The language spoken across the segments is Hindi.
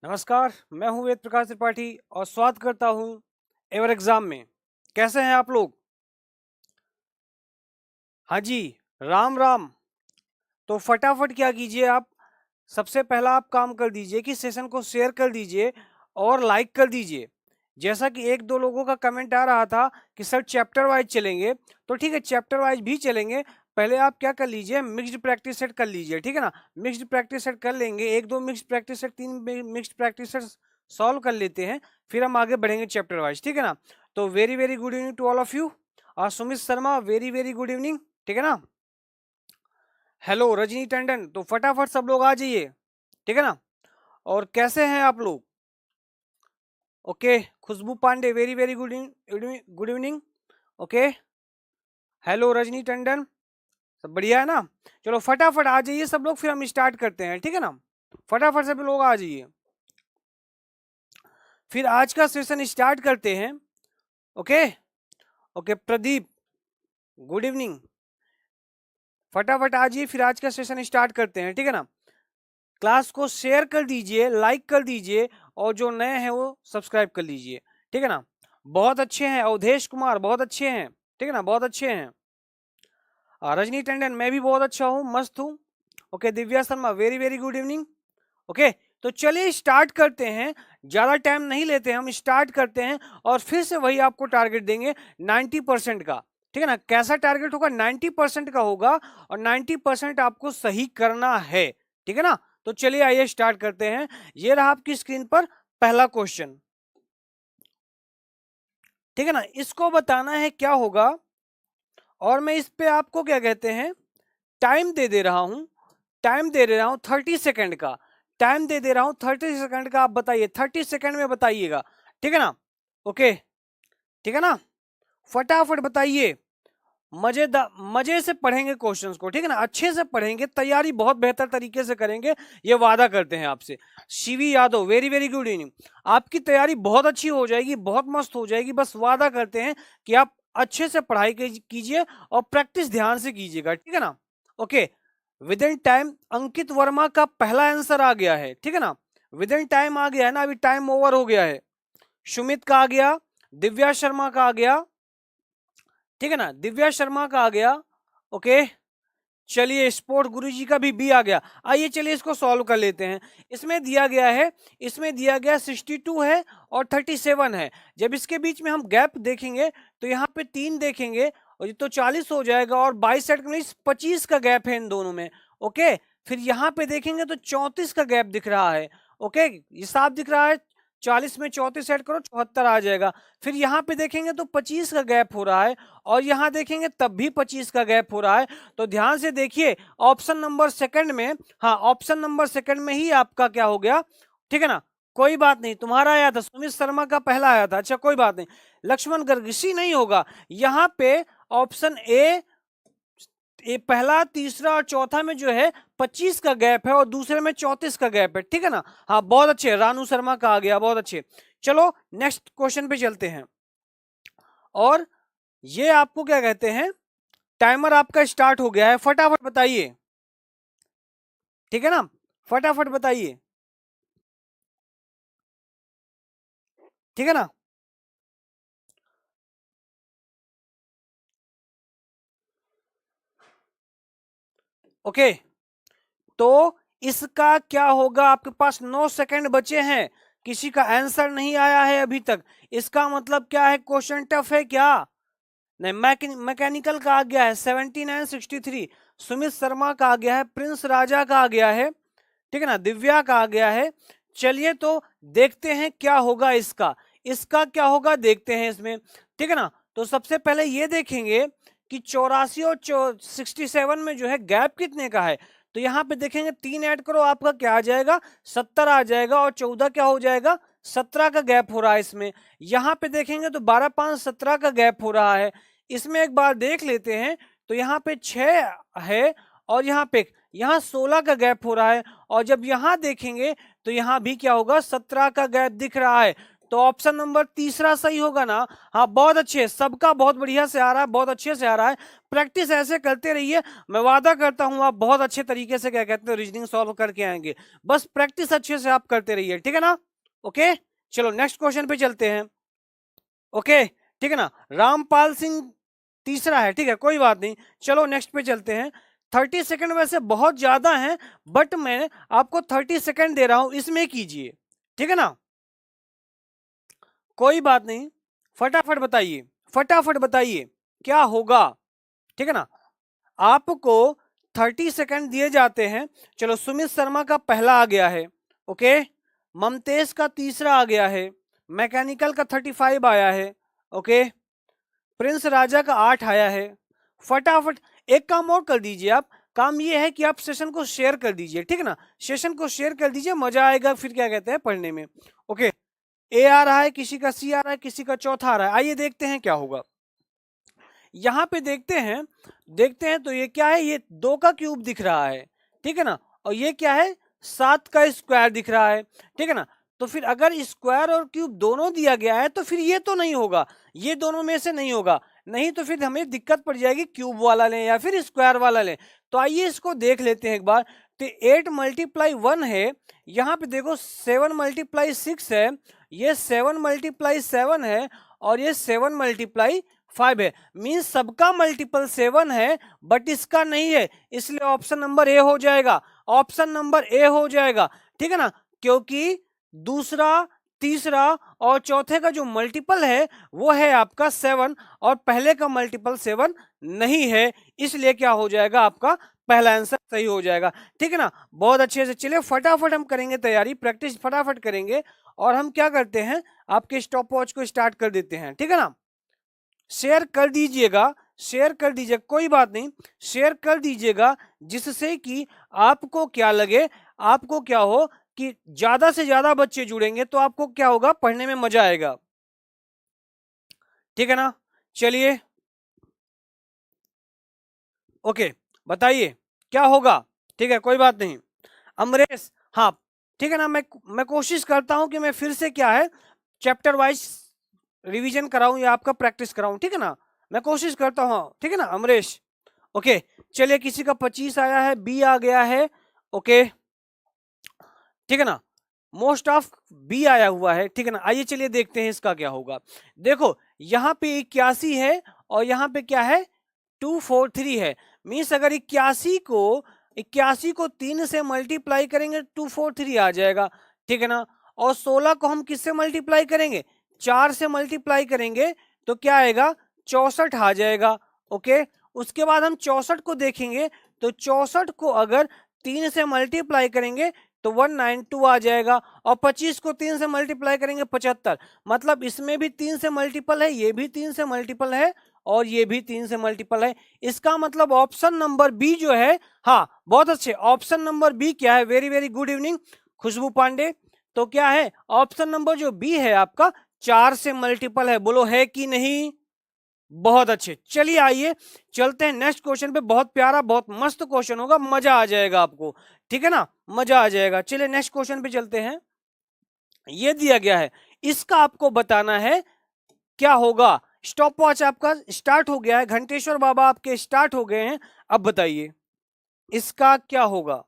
नमस्कार, मैं हूँ वेद प्रकाश त्रिपाठी और स्वागत करता हूँ एवर एग्जाम में। कैसे हैं आप लोग? हाँ जी, राम राम। तो फटाफट क्या कीजिए आप, सबसे पहला आप काम कर दीजिए कि सेशन को शेयर कर दीजिए और लाइक कर दीजिए। जैसा कि एक दो लोगों का कमेंट आ रहा था कि सर चैप्टर वाइज चलेंगे, तो ठीक है चैप्टर वाइज भी चलेंगे। पहले आप क्या कर लीजिए, मिक्स्ड प्रैक्टिस सेट कर लीजिए, ठीक है ना। मिक्स्ड प्रैक्टिस सेट कर लेंगे, एक दो मिक्स्ड प्रैक्टिस सेट, तीन मिक्स्ड प्रैक्टिस सेट सॉल्व कर लेते हैं, फिर हम आगे बढ़ेंगे चैप्टर वाइज, ठीक है ना। तो very very good evening to all of you. Sumit Sharma, very very good evening, ठीक है ना। हेलो रजनी टंडन, तो फटाफट सब लोग आ जाइए, ठीक है ना। और कैसे हैं आप लोग? Okay, Khushboo Pandey, very very good evening. Okay, hello Rajni Tandon, सब बढ़िया है ना। चलो फटाफट आ जाइए सब लोग, फिर हम स्टार्ट करते हैं, ठीक है ना। फटाफट सब लोग आ जाइए, फिर आज का सेशन स्टार्ट करते हैं। Okay okay, Pradeep good evening, फटाफट आ जाइए, फिर आज का सेशन स्टार्ट करते हैं, ठीक है ना। क्लास को शेयर कर दीजिए, लाइक कर दीजिए, और जो नए हैं वो सब्सक्राइब कर लीजिए, ठीक है ना। बहुत अच्छे हैं अवधेश कुमार, बहुत अच्छे हैं, ठीक है ना, बहुत अच्छे हैं। रजनी टंडन, मैं भी बहुत अच्छा हूँ, मस्त हूँ। Okay, Divya Sharma, very very good evening. Okay, तो चलिए स्टार्ट करते हैं, ज्यादा टाइम नहीं लेते हैं, हम स्टार्ट करते हैं और फिर से वही आपको टारगेट देंगे 90% का, ठीक है ना। कैसा टारगेट होगा? 90% का होगा और 90% आपको सही करना है, ठीक है ना। तो चलिए आइए स्टार्ट करते हैं। ये रहा आपकी स्क्रीन पर पहला क्वेश्चन, ठीक है ना। इसको बताना है क्या होगा, और मैं इस पे आपको क्या कहते हैं, टाइम दे दे रहा हूं, टाइम दे दे रहा हूं 30 सेकंड का, टाइम दे दे रहा हूं 30 सेकंड का। आप बताइए, 30 सेकंड में बताइएगा, ठीक है ना। ओके, ठीक है ना, फटाफट बताइए। मजे से पढ़ेंगे क्वेश्चंस को, ठीक है ना, अच्छे से पढ़ेंगे, तैयारी बहुत बेहतर तरीके से करेंगे, ये वादा करते हैं आपसे। Shivi Yadav, very very good evening. आपकी तैयारी बहुत अच्छी हो जाएगी, बहुत मस्त हो जाएगी, बस वादा करते हैं कि आप अच्छे से पढ़ाई कीजिए और प्रैक्टिस ध्यान से कीजिएगा, ठीक है ना। ओके, विद इन टाइम अंकित वर्मा का पहला आंसर आ गया है, ठीक है ना। विद इन टाइम आ गया है ना, अभी टाइम ओवर हो गया है। सुमित का आ गया, दिव्या शर्मा का आ गया, ठीक है ना, दिव्या शर्मा का आ गया। ओके, चलिए स्पोर्ट गुरुजी का भी बी आ गया। आइए चलिए इसको सॉल्व कर लेते हैं। इसमें दिया गया है, इसमें दिया गया 62 है और 37 है। जब इसके बीच में हम गैप देखेंगे तो यहाँ पे 3 देखेंगे और ये तो 40 हो जाएगा, और 22 सेट 25 का गैप है इन दोनों में। ओके, फिर यहाँ पे देखेंगे तो 34 का गैप दिख रहा है। ओके, ये साफ दिख रहा है, 40 में 34 ऐड करो 74 आ जाएगा। फिर यहाँ पे देखेंगे तो 25 का गैप हो रहा है, और यहाँ देखेंगे तब भी 25 का गैप हो रहा है। तो ध्यान से देखिए, ऑप्शन नंबर सेकंड में, हाँ ऑप्शन नंबर सेकंड में ही आपका क्या हो गया, ठीक है ना। कोई बात नहीं, तुम्हारा आया था, सुमित शर्मा का पहला आया था, अच्छा कोई बात नहीं। लक्ष्मण गर्ग, इसी नहीं होगा यहाँ पे। ऑप्शन ए, पहला तीसरा और चौथा में जो है 25 का गैप है और दूसरे में 34 का गैप है, ठीक है ना। हाँ बहुत अच्छे, रानू शर्मा का आ गया, बहुत अच्छे। चलो नेक्स्ट क्वेश्चन पे चलते हैं, और ये आपको क्या कहते हैं, टाइमर आपका स्टार्ट हो गया है, फटाफट बताइए, ठीक है ना, फटाफट बताइए, ठीक है ना। ओके, तो इसका क्या होगा, आपके पास 9 सेकंड बचे हैं, किसी का आंसर नहीं आया है अभी तक। इसका मतलब क्या है, क्वेश्चन टफ है क्या? नहीं, मैकेनिकल का आ गया है 7963, सुमित शर्मा का आ गया है, प्रिंस राजा का आ गया है, ठीक है ना, दिव्या का आ गया है। चलिए तो देखते हैं क्या होगा इसका, इसका क्या होगा देखते हैं इसमें, ठीक है ना। तो सबसे पहले ये देखेंगे कि 84 और 67 में जो है गैप कितने का है। तो यहाँ पे देखेंगे 3 ऐड करो, आपका क्या आ जाएगा, 70 आ जाएगा, और 14 क्या हो जाएगा, 17 का गैप हो रहा है इसमें। यहाँ पे देखेंगे तो 12 5 17 का गैप हो रहा है। इसमें एक बार देख लेते हैं, तो यहाँ पे 6 है, और यहाँ 16 का गैप हो रहा है, और जब यहाँ देखेंगे तो यहाँ भी क्या होगा, 17 का गैप दिख रहा है। तो ऑप्शन नंबर तीसरा सही होगा ना। हाँ बहुत अच्छे, सबका बहुत बढ़िया से आ रहा है, बहुत अच्छे से आ रहा है। प्रैक्टिस ऐसे करते रहिए, मैं वादा करता हूं आप बहुत अच्छे तरीके से क्या कहते हैं रीजनिंग सॉल्व करके आएंगे। बस प्रैक्टिस अच्छे से आप करते रहिए, ठीक है ना। ओके चलो नेक्स्ट क्वेश्चन पे चलते हैं। ओके ठीक है ना, रामपाल सिंह तीसरा है, ठीक है कोई बात नहीं। चलो नेक्स्ट पे चलते हैं। 30 सेकंड वैसे बहुत ज्यादा है, बट मैं आपको 30 सेकंड दे रहा हूं, इसमें कीजिए, ठीक है ना, कोई बात नहीं। फटाफट बताइए, फटाफट बताइए क्या होगा, ठीक है ना। आपको 30 सेकंड दिए जाते हैं। चलो सुमित शर्मा का पहला आ गया है, ओके, ममतेज का तीसरा आ गया है, मैकेनिकल का 35 आया है, ओके, प्रिंस राजा का 8 आया है। फटाफट एक काम और कर दीजिए आप, काम ये है कि आप सेशन को शेयर कर दीजिए, ठीक है ना, सेशन को शेयर कर दीजिए, मजा आएगा फिर क्या कहते हैं पढ़ने में। ओके ए आ रहा है, किसी का सी आ रहा है, किसी का चौथा आ रहा है, आइए देखते हैं क्या होगा। यहां पे देखते हैं, देखते हैं तो ये क्या है, ये 2 का क्यूब दिख रहा है, ठीक है ना, और ये क्या है 7 का स्क्वायर दिख रहा है, ठीक है ना। तो फिर अगर स्क्वायर और क्यूब दोनों दिया गया है तो फिर ये तो नहीं होगा, ये दोनों में से नहीं होगा, नहीं तो फिर हमें दिक्कत पड़ जाएगी, क्यूब वाला लें या फिर स्क्वायर वाला लें। तो आइए इसको देख लेते हैं एक बार। तो 8 × 1 है, यहाँ पे देखो 7 × 6 है, ये 7 × 7 है, और ये 7 × 5 है, मीन्स सबका मल्टीपल 7 है बट इसका नहीं है, इसलिए ऑप्शन नंबर ए हो जाएगा, ऑप्शन नंबर ए हो जाएगा, ठीक है ना, क्योंकि दूसरा तीसरा और चौथे का जो मल्टीपल है वो है आपका 7 और पहले का मल्टीपल 7 नहीं है, इसलिए क्या हो जाएगा आपका पहला आंसर सही हो जाएगा, ठीक है ना। बहुत अच्छे से चलिए फटाफट हम करेंगे तैयारी, प्रैक्टिस फटाफट करेंगे, और हम क्या करते हैं आपके स्टॉप वॉच को स्टार्ट कर देते हैं, ठीक है ना। शेयर कर दीजिएगा, शेयर कर दीजिए, कोई बात नहीं, शेयर कर दीजिएगा, जिससे कि आपको क्या लगे, आपको क्या हो कि ज्यादा से ज्यादा बच्चे जुड़ेंगे तो आपको क्या होगा पढ़ने में मजा आएगा, ठीक है ना। चलिए ओके बताइए क्या होगा, ठीक है कोई बात नहीं। अमरेश हाँ ठीक है ना, मैं कोशिश करता हूं कि मैं फिर से क्या है चैप्टर वाइज रिवीजन कराऊं या आपका प्रैक्टिस कराऊं, ठीक है ना, मैं कोशिश करता हूं, ठीक है ना अमरेश। ओके चलिए किसी का 25 आया है, बी आ गया है, ओके ठीक है ना, मोस्ट ऑफ बी आया हुआ है, ठीक है ना। आइए चलिए देखते हैं इसका क्या होगा। देखो यहाँ पे 81 है और यहाँ पे क्या है 243 है, मीन्स अगर 81 को 3 से मल्टीप्लाई करेंगे 243 आ जाएगा, ठीक है ना। और 16 को हम किससे मल्टीप्लाई करेंगे 4 से मल्टीप्लाई करेंगे तो क्या आएगा 64 आ जाएगा, ओके। उसके बाद हम 64 को देखेंगे तो 64 को अगर 3 से मल्टीप्लाई करेंगे तो 192 आ जाएगा, और 25 को 3 से मल्टीप्लाई करेंगे 75, मतलब इसमें भी 3 से मल्टीपल है, ये भी 3 से मल्टीपल है, और ये भी 3 से मल्टीपल है। इसका मतलब ऑप्शन नंबर बी जो है, हाँ बहुत अच्छे, ऑप्शन नंबर बी क्या है, वेरी वेरी गुड इवनिंग खुशबू पांडे, तो क्या है ऑप्शन नंबर जो बी है आपका 4 से मल्टीपल है, बोलो है कि नहीं, बहुत अच्छे। चलिए आइए चलते हैं नेक्स्ट क्वेश्चन पे, बहुत प्यारा बहुत मस्त क्वेश्चन होगा, मजा आ जाएगा आपको, ठीक है ना, मजा आ जाएगा। चलिए नेक्स्ट क्वेश्चन पे चलते हैं। ये दिया गया है, इसका आपको बताना है क्या होगा। स्टॉप वॉच आपका स्टार्ट हो गया है, घंटेश्वर बाबा आपके स्टार्ट हो गए हैं, अब बताइए इसका क्या होगा।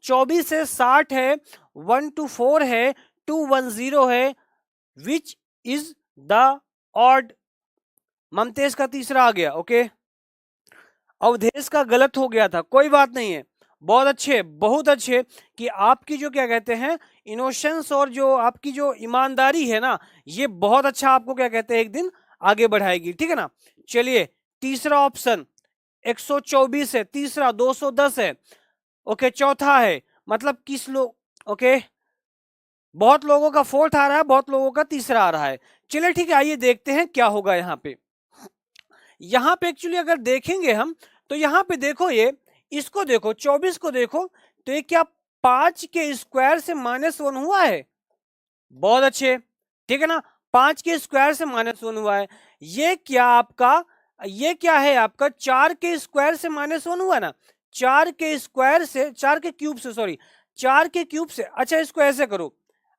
24 से 60 है, 1 to 4 है, 210 है, विच इज द ऑड। ममतेज का तीसरा आ गया, ओके। अवधेश का गलत हो गया था, कोई बात नहीं है, बहुत अच्छे बहुत अच्छे, कि आपकी जो क्या कहते हैं इनोसेंस और जो आपकी जो ईमानदारी है ना, ये बहुत अच्छा आपको क्या कहते हैं एक दिन आगे बढ़ाएगी, ठीक है ना। चलिए तीसरा ऑप्शन 124 है, तीसरा 210 है, ओके, चौथा है, मतलब किस लोग, ओके, बहुत लोगों का फोर्थ आ रहा है, बहुत लोगों का तीसरा आ रहा है। चलिए ठीक है, आइए देखते हैं क्या होगा यहाँ पे। यहाँ पे एक्चुअली अगर देखेंगे हम तो यहाँ पे देखो, ये इसको देखो 24 को देखो, तो ये क्या 5 के स्क्वायर से -1 हुआ है, बहुत अच्छे, ठीक है ना, 5 के स्क्वायर से -1 हुआ है। ये क्या आपका, ये क्या है आपका 4 के स्क्वायर से -1 हुआ ना, 4 के स्क्वायर से, 4 के क्यूब से, सॉरी 4 के क्यूब से, अच्छा इसको ऐसे करो,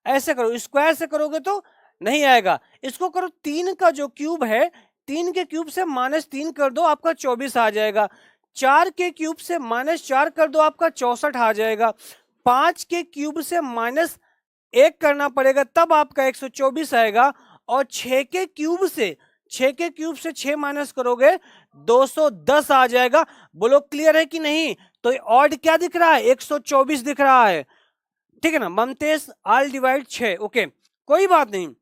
ऐसे करो, स्क्वायर से करोगे तो नहीं आएगा। इसको करो 3 का जो क्यूब है, 3 के क्यूब से -3 कर दो, आपका 24 आ जाएगा। 4 के क्यूब से -4 कर दो, आपका 64 आ जाएगा। 5 के क्यूब से -1 करना पड़ेगा, तब आपका 124 आएगा। और 6 के क्यूब से 6 माइनस करोगे 210 आ जाएगा। बोलो क्लियर है कि नहीं? तो ऑड क्या दिख रहा है? 124 दिख रहा है, ठीक है ना। ममतेज आल डिवाइड 6, ओके कोई बात नहीं।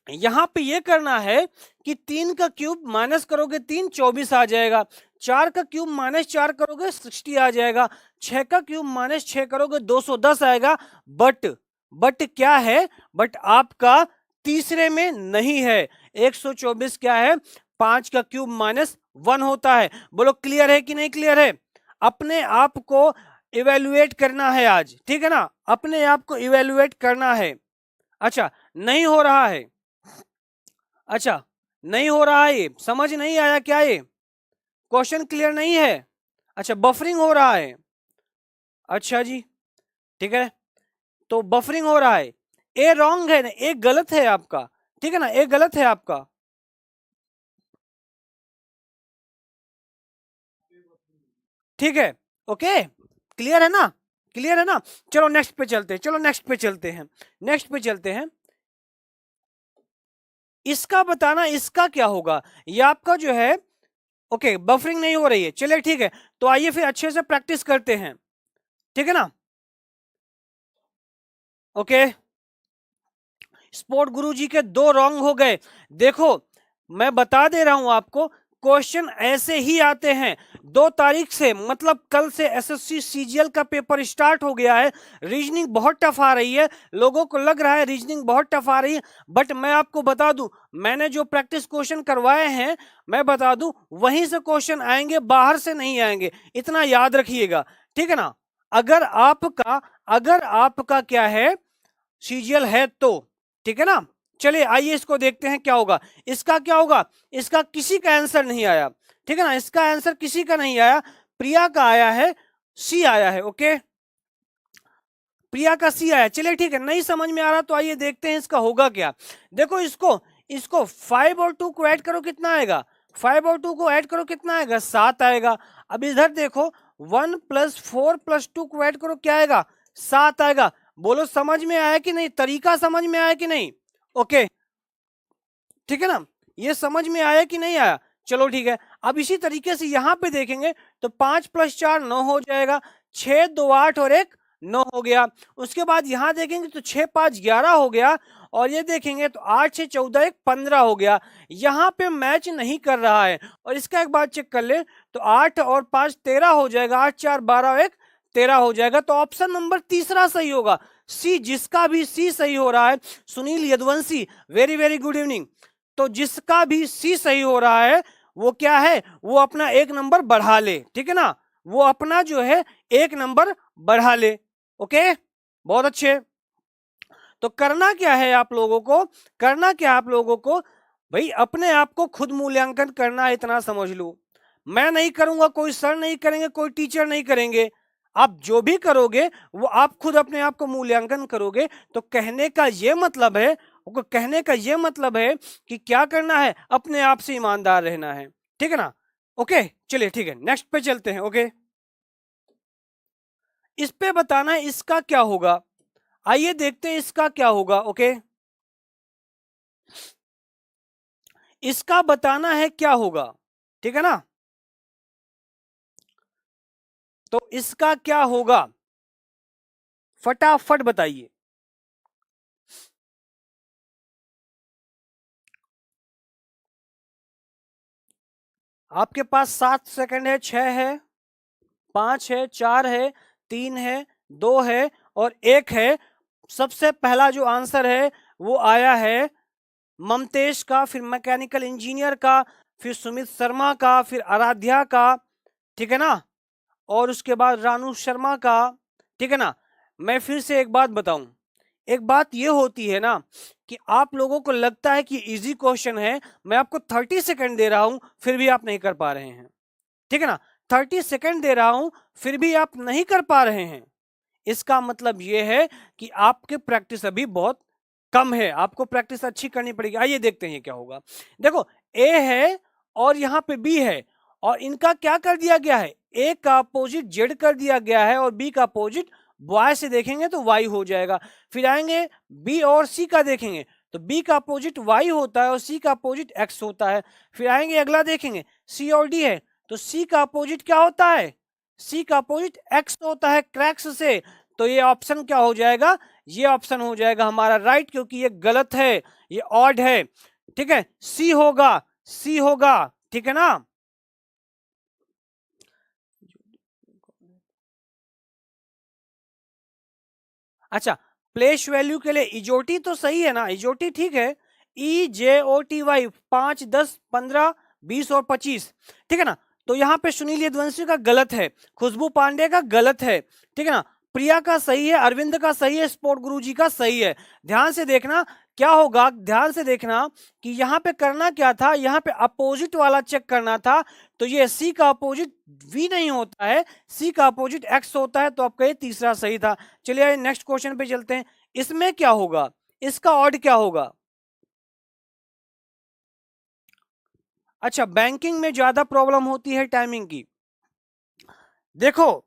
यहां पे ये करना है कि 3 का क्यूब माइनस करोगे 3, 24 आ जाएगा। 4 का क्यूब -4 करोगे 60 आ जाएगा। 6 का क्यूब -6 करोगे 210 आएगा। बट क्या है? बट आपका तीसरे में नहीं है। 124 क्या है? 5 का क्यूब -1 होता है। बोलो क्लियर है कि नहीं क्लियर है? अपने आप को इवेल्युएट करना है आज, ठीक है ना, अपने आप को इवेल्युएट करना है। अच्छा नहीं हो रहा है, अच्छा नहीं हो रहा है, ये समझ नहीं आया क्या? ये क्वेश्चन क्लियर नहीं है? अच्छा बफरिंग हो रहा है, अच्छा जी ठीक है। तो बफरिंग हो रहा है, ए रॉन्ग है ना, ए गलत है आपका, ठीक है ना, ए गलत है आपका। ठीक है, ओके क्लियर है ना, क्लियर है ना। चलो नेक्स्ट पे चलते हैं, चलो नेक्स्ट पे चलते हैं, नेक्स्ट पे चलते हैं। इसका बताना इसका क्या होगा, ये आपका जो है ओके बफरिंग नहीं हो रही है, चलिए ठीक है। तो आइए फिर अच्छे से प्रैक्टिस करते हैं, ठीक है ना। ओके स्पोर्ट गुरुजी के 2 रॉन्ग हो गए। देखो मैं बता दे रहा हूं आपको, क्वेश्चन ऐसे ही आते हैं। 2 तारीख से मतलब कल से एसएससी सीजीएल का पेपर स्टार्ट हो गया है। रीजनिंग बहुत टफ आ रही है, लोगों को लग रहा है रीजनिंग बहुत टफ आ रही है, बट मैं आपको बता दूं, मैंने जो प्रैक्टिस क्वेश्चन करवाए हैं, मैं बता दूं वहीं से क्वेश्चन आएंगे, बाहर से नहीं आएंगे, इतना याद रखिएगा, ठीक है ना। अगर आपका क्या है सीजीएल है तो, ठीक है ना। चलिए आइए इसको देखते हैं क्या होगा। इसका क्या होगा? इसका किसी का आंसर नहीं आया, ठीक है ना, इसका आंसर किसी का नहीं आया। प्रिया का आया है, सी आया है, ओके प्रिया का सी आया। चलिए ठीक है, नहीं समझ में आ रहा तो आइए देखते हैं इसका होगा क्या। देखो इसको इसको 5 और 2 को ऐड करो कितना आएगा? 5 और 2 को ऐड करो कितना आएगा? 7 आएगा। अब इधर देखो 1 + 4 + 2 को ऐड करो क्या आएगा? 7 आएगा। बोलो समझ में आया कि नहीं? तरीका समझ में आया कि नहीं? ओके ठीक है ना, ये समझ में आया कि नहीं आया? चलो ठीक है। अब इसी तरीके से यहां पे देखेंगे तो 5 + 4 9 हो जाएगा, 6 2 8 और 1 9 हो गया। उसके बाद यहां देखेंगे तो 6 5 11 हो गया, और ये देखेंगे तो 8 6 14 1 15 हो गया। यहां पे मैच नहीं कर रहा है। और इसका एक बात चेक कर ले तो 8 और 5 13 हो जाएगा, 8 4 12 और 1 13 हो जाएगा। तो ऑप्शन नंबर तीसरा सही होगा, सी। जिसका भी सी सही हो रहा है, Sunil Yaduvanshi very very good evening. तो जिसका भी सी सही हो रहा है वो क्या है? वो अपना 1 नंबर बढ़ा ले, ठीक है ना, वो अपना जो है 1 नंबर बढ़ा ले, ओके बहुत अच्छे। तो करना क्या है आप लोगों को? करना क्या आप लोगों को? भाई अपने आप को खुद मूल्यांकन करना है, इतना समझ लो। मैं नहीं करूंगा, कोई सर नहीं करेंगे, कोई टीचर नहीं करेंगे। आप जो भी करोगे वो आप खुद अपने आप को मूल्यांकन करोगे। तो कहने का ये मतलब है, कहने का ये मतलब है कि क्या करना है? अपने आप से ईमानदार रहना है, ठीक है ना। ओके चलिए ठीक है, नेक्स्ट पे चलते हैं। ओके इस पे बताना है इसका क्या होगा। आइए देखते हैं इसका क्या होगा। ओके इसका बताना है क्या होगा, ठीक है ना। तो इसका क्या होगा फटाफट बताइए। आपके पास 7 सेकंड है, 6 है, 5 है, 4 है, 3 है, 2 है और 1 है। सबसे पहला जो आंसर है वो आया है ममतेश का, फिर मैकेनिकल इंजीनियर का, फिर सुमित शर्मा का, फिर आराध्या का, ठीक है ना, और उसके बाद रानू शर्मा का, ठीक है ना। मैं फिर से एक बात बताऊं, एक बात ये होती है ना कि आप लोगों को लगता है कि इजी क्वेश्चन है, मैं आपको 30 सेकंड दे रहा हूं फिर भी आप नहीं कर पा रहे हैं, ठीक है ना। 30 सेकंड दे रहा हूं फिर भी आप नहीं कर पा रहे हैं, इसका मतलब ये है कि आपके प्रैक्टिस अभी बहुत कम है, आपको प्रैक्टिस अच्छी करनी पड़ेगी। आइए देखते हैं क्या होगा। देखो ए है और यहाँ पे बी है, और इनका क्या कर दिया गया है, ए का अपोजिट जेड कर दिया गया है और बी का अपोजिट वाई से देखेंगे तो वाई हो जाएगा। फिर आएंगे बी और सी का देखेंगे तो बी का अपोजिट वाई होता है और सी का अपोजिट एक्स होता है। फिर आएंगे अगला देखेंगे सी और डी है तो सी का अपोजिट क्या होता है, सी का अपोजिट एक्स होता है क्रैक्स से। तो ये ऑप्शन क्या हो जाएगा, ये ऑप्शन हो जाएगा हमारा राइट, क्योंकि ये गलत है, ये ऑड है। ठीक है, सी होगा, सी होगा, ठीक है ना। अच्छा, प्लेस वैल्यू के लिए इजोटी तो सही है ना, इजोटी ठीक है, EJOTY 5, 10, 15, 20 और 25, ठीक है ना। तो यहाँ पे सुनील यदुवंशी का गलत है, खुशबू पांडे का गलत है, ठीक है ना, प्रिया का सही है, अरविंद का सही है, स्पोर्ट गुरुजी का सही है। ध्यान से देखना क्या होगा, ध्यान से देखना कि यहाँ पे करना क्या था, यहाँ पे अपोजिट वाला चेक करना था। तो ये सी का अपोजिट वी नहीं होता है, सी का अपोजिट एक्स होता है, तो आपका ये तीसरा सही था। चलिए नेक्स्ट क्वेश्चन पे चलते हैं। इसमें क्या होगा, इसका ऑड क्या होगा। अच्छा, बैंकिंग में ज्यादा प्रॉब्लम होती है टाइमिंग की। देखो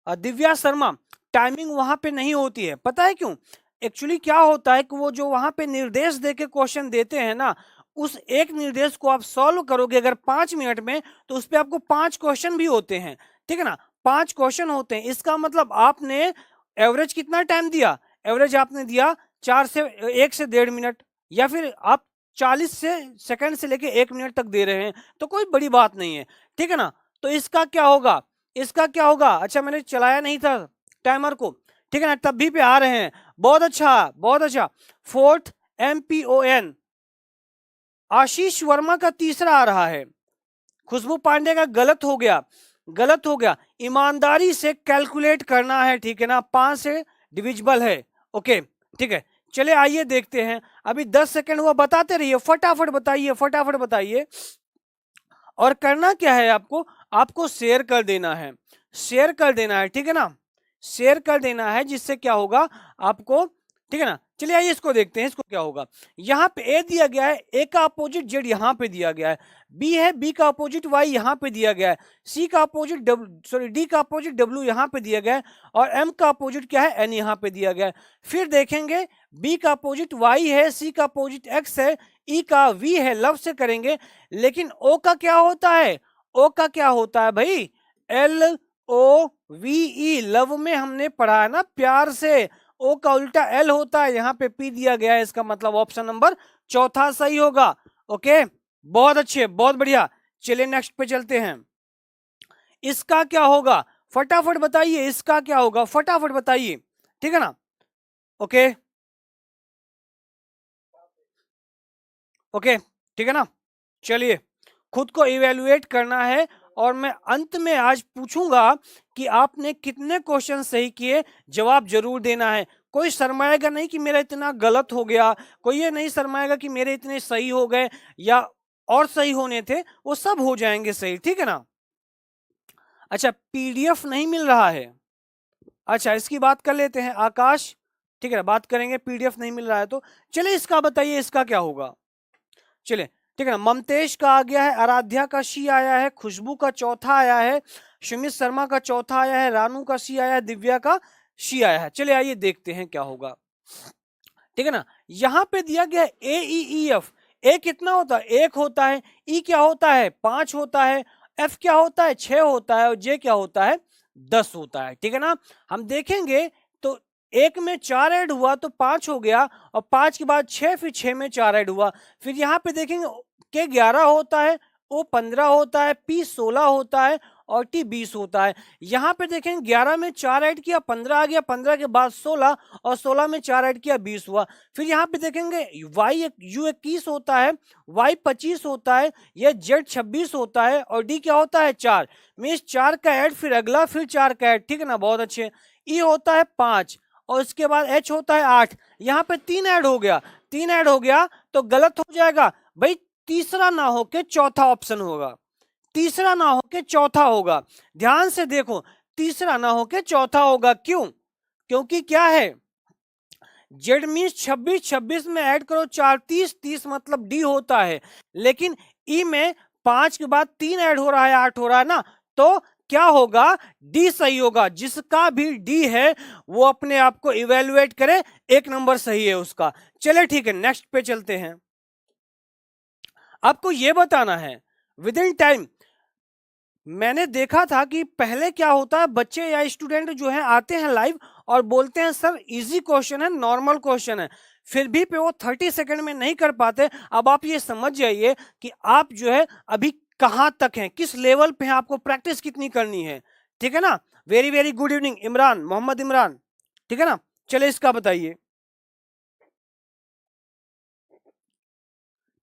दिव्या शर्मा, टाइमिंग वहां पे नहीं होती है, पता है क्यों। एक्चुअली क्या होता है कि वो जो वहां पे निर्देश देके क्वेश्चन देते हैं ना, उस एक निर्देश को आप सॉल्व करोगे अगर 5 मिनट में, तो उस पर आपको 5 क्वेश्चन भी होते हैं, ठीक है ना, 5 क्वेश्चन होते हैं। इसका मतलब आपने एवरेज कितना टाइम दिया, एवरेज आपने दिया 1 से 1.5 मिनट, या फिर आप 40 सेकंड से लेके 1 मिनट तक दे रहे हैं, तो कोई बड़ी बात नहीं है, ठीक है ना। तो इसका क्या होगा, इसका क्या होगा। अच्छा, मैंने चलाया नहीं था टाइमर को, ठीक है ना, तब भी पे आ रहे हैं, बहुत अच्छा बहुत अच्छा। फोर्थ MPON, आशीष वर्मा का तीसरा आ रहा है, खुशबू पांडे का गलत हो गया, गलत हो गया। ईमानदारी से कैलकुलेट करना है, ठीक है ना, 5 से डिविजिबल है, ओके ठीक है। चले आइए देखते हैं, अभी 10 सेकंड हुआ, बताते रहिए, फटाफट बताइए, फटाफट बताइए। और करना क्या है आपको, आपको शेयर कर देना है, शेयर कर देना है, ठीक है ना, शेयर कर देना है, जिससे क्या होगा आपको, ठीक है ना। चलिए आइए इसको देखते हैं, इसको क्या होगा। यहाँ पे ए दिया गया है, ए का अपोजिट जेड यहाँ पे दिया गया है, बी है, बी का अपोजिट वाई यहाँ पे दिया गया है, सी का अपोजिट डब्ल्यू, सॉरी डी का अपोजिट डब्ल्यू यहाँ पे दिया गया है, और एम का अपोजिट क्या है, एन यहाँ पे दिया गया है। फिर देखेंगे बी का अपोजिट वाई है, सी का अपोजिट एक्स है, ई का वी है, लव से करेंगे। लेकिन ओ का क्या होता है, ओ का क्या होता है भाई, LOVE, लव में हमने पढ़ा है ना प्यार से, ओ का उल्टा एल होता है, यहाँ पे पी दिया गया है, इसका मतलब ऑप्शन नंबर चौथा सही होगा। ओके, बहुत अच्छे, बहुत बढ़िया। चलिए नेक्स्ट पे चलते हैं, इसका क्या होगा, फटाफट बताइए, इसका क्या होगा, फटाफट बताइए, ठीक है ना। ओके ओके, ठीक है ना। चलिए, खुद को इवेलुएट करना है, और मैं अंत में आज पूछूंगा कि आपने कितने क्वेश्चन सही किए, जवाब जरूर देना है। कोई शर्माएगा नहीं कि मेरा इतना गलत हो गया, कोई ये नहीं शर्माएगा कि मेरे इतने सही हो गए या और सही होने थे, वो सब हो जाएंगे सही, ठीक है ना। अच्छा, PDF नहीं मिल रहा है, अच्छा इसकी बात कर लेते हैं, आकाश, ठीक है, बात करेंगे, PDF नहीं मिल रहा है तो। चलिए इसका बताइए, इसका क्या होगा। चलिए ठीक है ना, ममतेश का आ गया है, आराध्या का सी आया है, खुशबू का चौथा आया है, सुमित शर्मा का चौथा आया है, रानू का सी आया है, दिव्या का सी आया है। चलिए आइए देखते हैं क्या होगा, ठीक है ना। यहां पे दिया गया है AEEF, ए कितना होता है, 1 होता है, ई क्या होता है, 5 होता है, एफ क्या होता है, 6 होता है, और जे क्या होता है, 10 होता है, ठीक है ना। हम देखेंगे तो 1 में 4 ऐड हुआ तो 5 हो गया, और 5 के बाद 6, फिर 6 में 4 ऐड हुआ। फिर यहाँ पे देखेंगे के 11 होता है, ओ 15 होता है, पी 16 होता है, और टी 20 होता है। यहाँ पे देखेंगे 11 में 4 ऐड किया 15 आ गया, 15 के बाद 16, और 16 में 4 ऐड किया 20 हुआ। फिर यहाँ पे देखेंगे वाई यू 21 होता है, वाई 25 होता है, यह जेड 26 होता है, और डी क्या होता है, 4। मीन्स 4 का ऐड, फिर अगला, फिर 4 का ऐड, ठीक है ना, बहुत अच्छे। ई होता है 5, और इसके बाद एच होता है 8। यहाँ पे 3 ऐड हो गया, 3 ऐड हो गया तो गलत हो जाएगा भाई, तीसरा ना होके चौथा ऑप्शन होगा, तीसरा ना होके चौथा होगा। ध्यान से देखो, तीसरा ना होके चौथा होगा, क्यों, क्योंकि क्या है, जेड मीन्स 26, 26 में ऐड करो 4, 30, 30 मतलब डी होता है। लेकिन ई में 5 के बाद 3 ऐड हो रहा है, 8 हो रहा है ना, तो क्या होगा, डी सही होगा। जिसका भी डी है वो अपने आप को इवेलुएट करे, 1 नंबर सही है उसका। चले ठीक है, नेक्स्ट पे चलते हैं। आपको ये बताना है विद इन टाइम। मैंने देखा था कि पहले क्या होता है, बच्चे या स्टूडेंट जो है आते हैं लाइव और बोलते हैं सर इजी क्वेश्चन है, नॉर्मल क्वेश्चन है, फिर भी पे वो 30 सेकंड में नहीं कर पाते। अब आप ये समझ जाइए कि आप जो है अभी कहां तक हैं, किस लेवल पे हैं, आपको प्रैक्टिस कितनी करनी है। ठीक है ना। Very very good evening Imran, Mohammad Imran. ठीक है ना। चले इसका बताइए।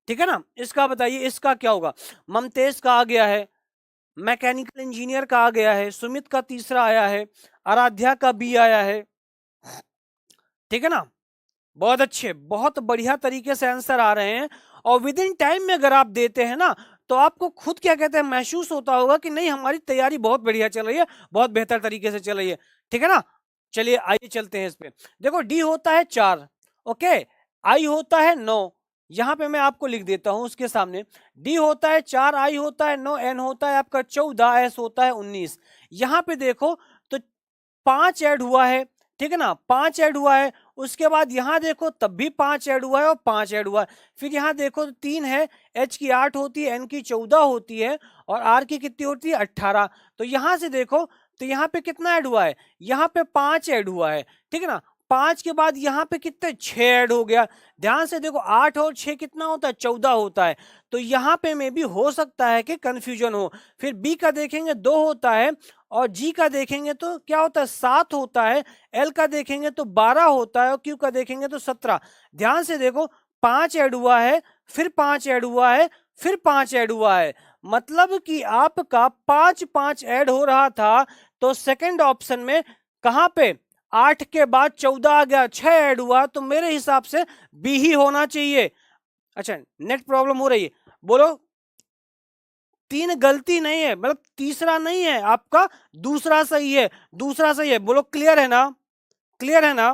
ठीक है ना, इसका बताइए, इसका क्या होगा। ममतेज का आ गया है, मैकेनिकल इंजीनियर का आ गया है, सुमित का तीसरा आया है, आराध्या का बी आया है। ठीक है ना, बहुत अच्छे, बहुत बढ़िया तरीके से आंसर आ रहे हैं। और विद इन टाइम में अगर आप देते हैं ना, तो आपको खुद क्या कहते हैं, महसूस होता होगा कि नहीं हमारी तैयारी बहुत बढ़िया चल रही है, बहुत बेहतर तरीके से चल रही है। ठीक है ना। चलिए आइए चलते हैं इस पे। देखो डी होता है 4, ओके, आई होता है 9, यहां पे मैं आपको लिख देता हूं उसके सामने। डी होता है 4, आई होता है 9, एन होता है आपका 14, एस होता है 19। यहां पे देखो तो 5 ऐड हुआ है। ठीक है ना, 5 ऐड हुआ है। उसके बाद यहां देखो तब भी 5 ऐड हुआ है और 5 ऐड हुआ है। फिर यहां देखो तो 3 है, एच की 8 होती है, एन की 14 होती है और आर की कितनी होती है, 18। तो यहां से देखो तो यहाँ पे कितना ऐड हुआ है, यहाँ पे 5 ऐड हुआ है। ठीक है ना, 5 के बाद यहाँ पे कितने, 6 ऐड हो गया। ध्यान से देखो 8 और 6 कितना होता है, 14 होता है। तो यहाँ पे में भी हो सकता है कि कंफ्यूजन हो। फिर बी का देखेंगे 2 होता है, और जी का देखेंगे तो क्या होता है, 7 होता है। एल का देखेंगे तो 12 होता है और क्यू का देखेंगे तो 17। ध्यान से देखो 5 ऐड हुआ है, फिर 5 ऐड हुआ है, फिर 5 ऐड हुआ है। मतलब कि आपका 5 5 ऐड हो रहा था। तो सेकंड ऑप्शन में कहां पे, 8 के बाद 14 आ गया, 6 ऐड हुआ, तो मेरे हिसाब से बी ही होना चाहिए। अच्छा नेट प्रॉब्लम हो रही है, बोलो। 3 गलती नहीं है, मतलब तीसरा नहीं है आपका, दूसरा सही है, दूसरा सही है, बोलो क्लियर है ना, क्लियर है ना।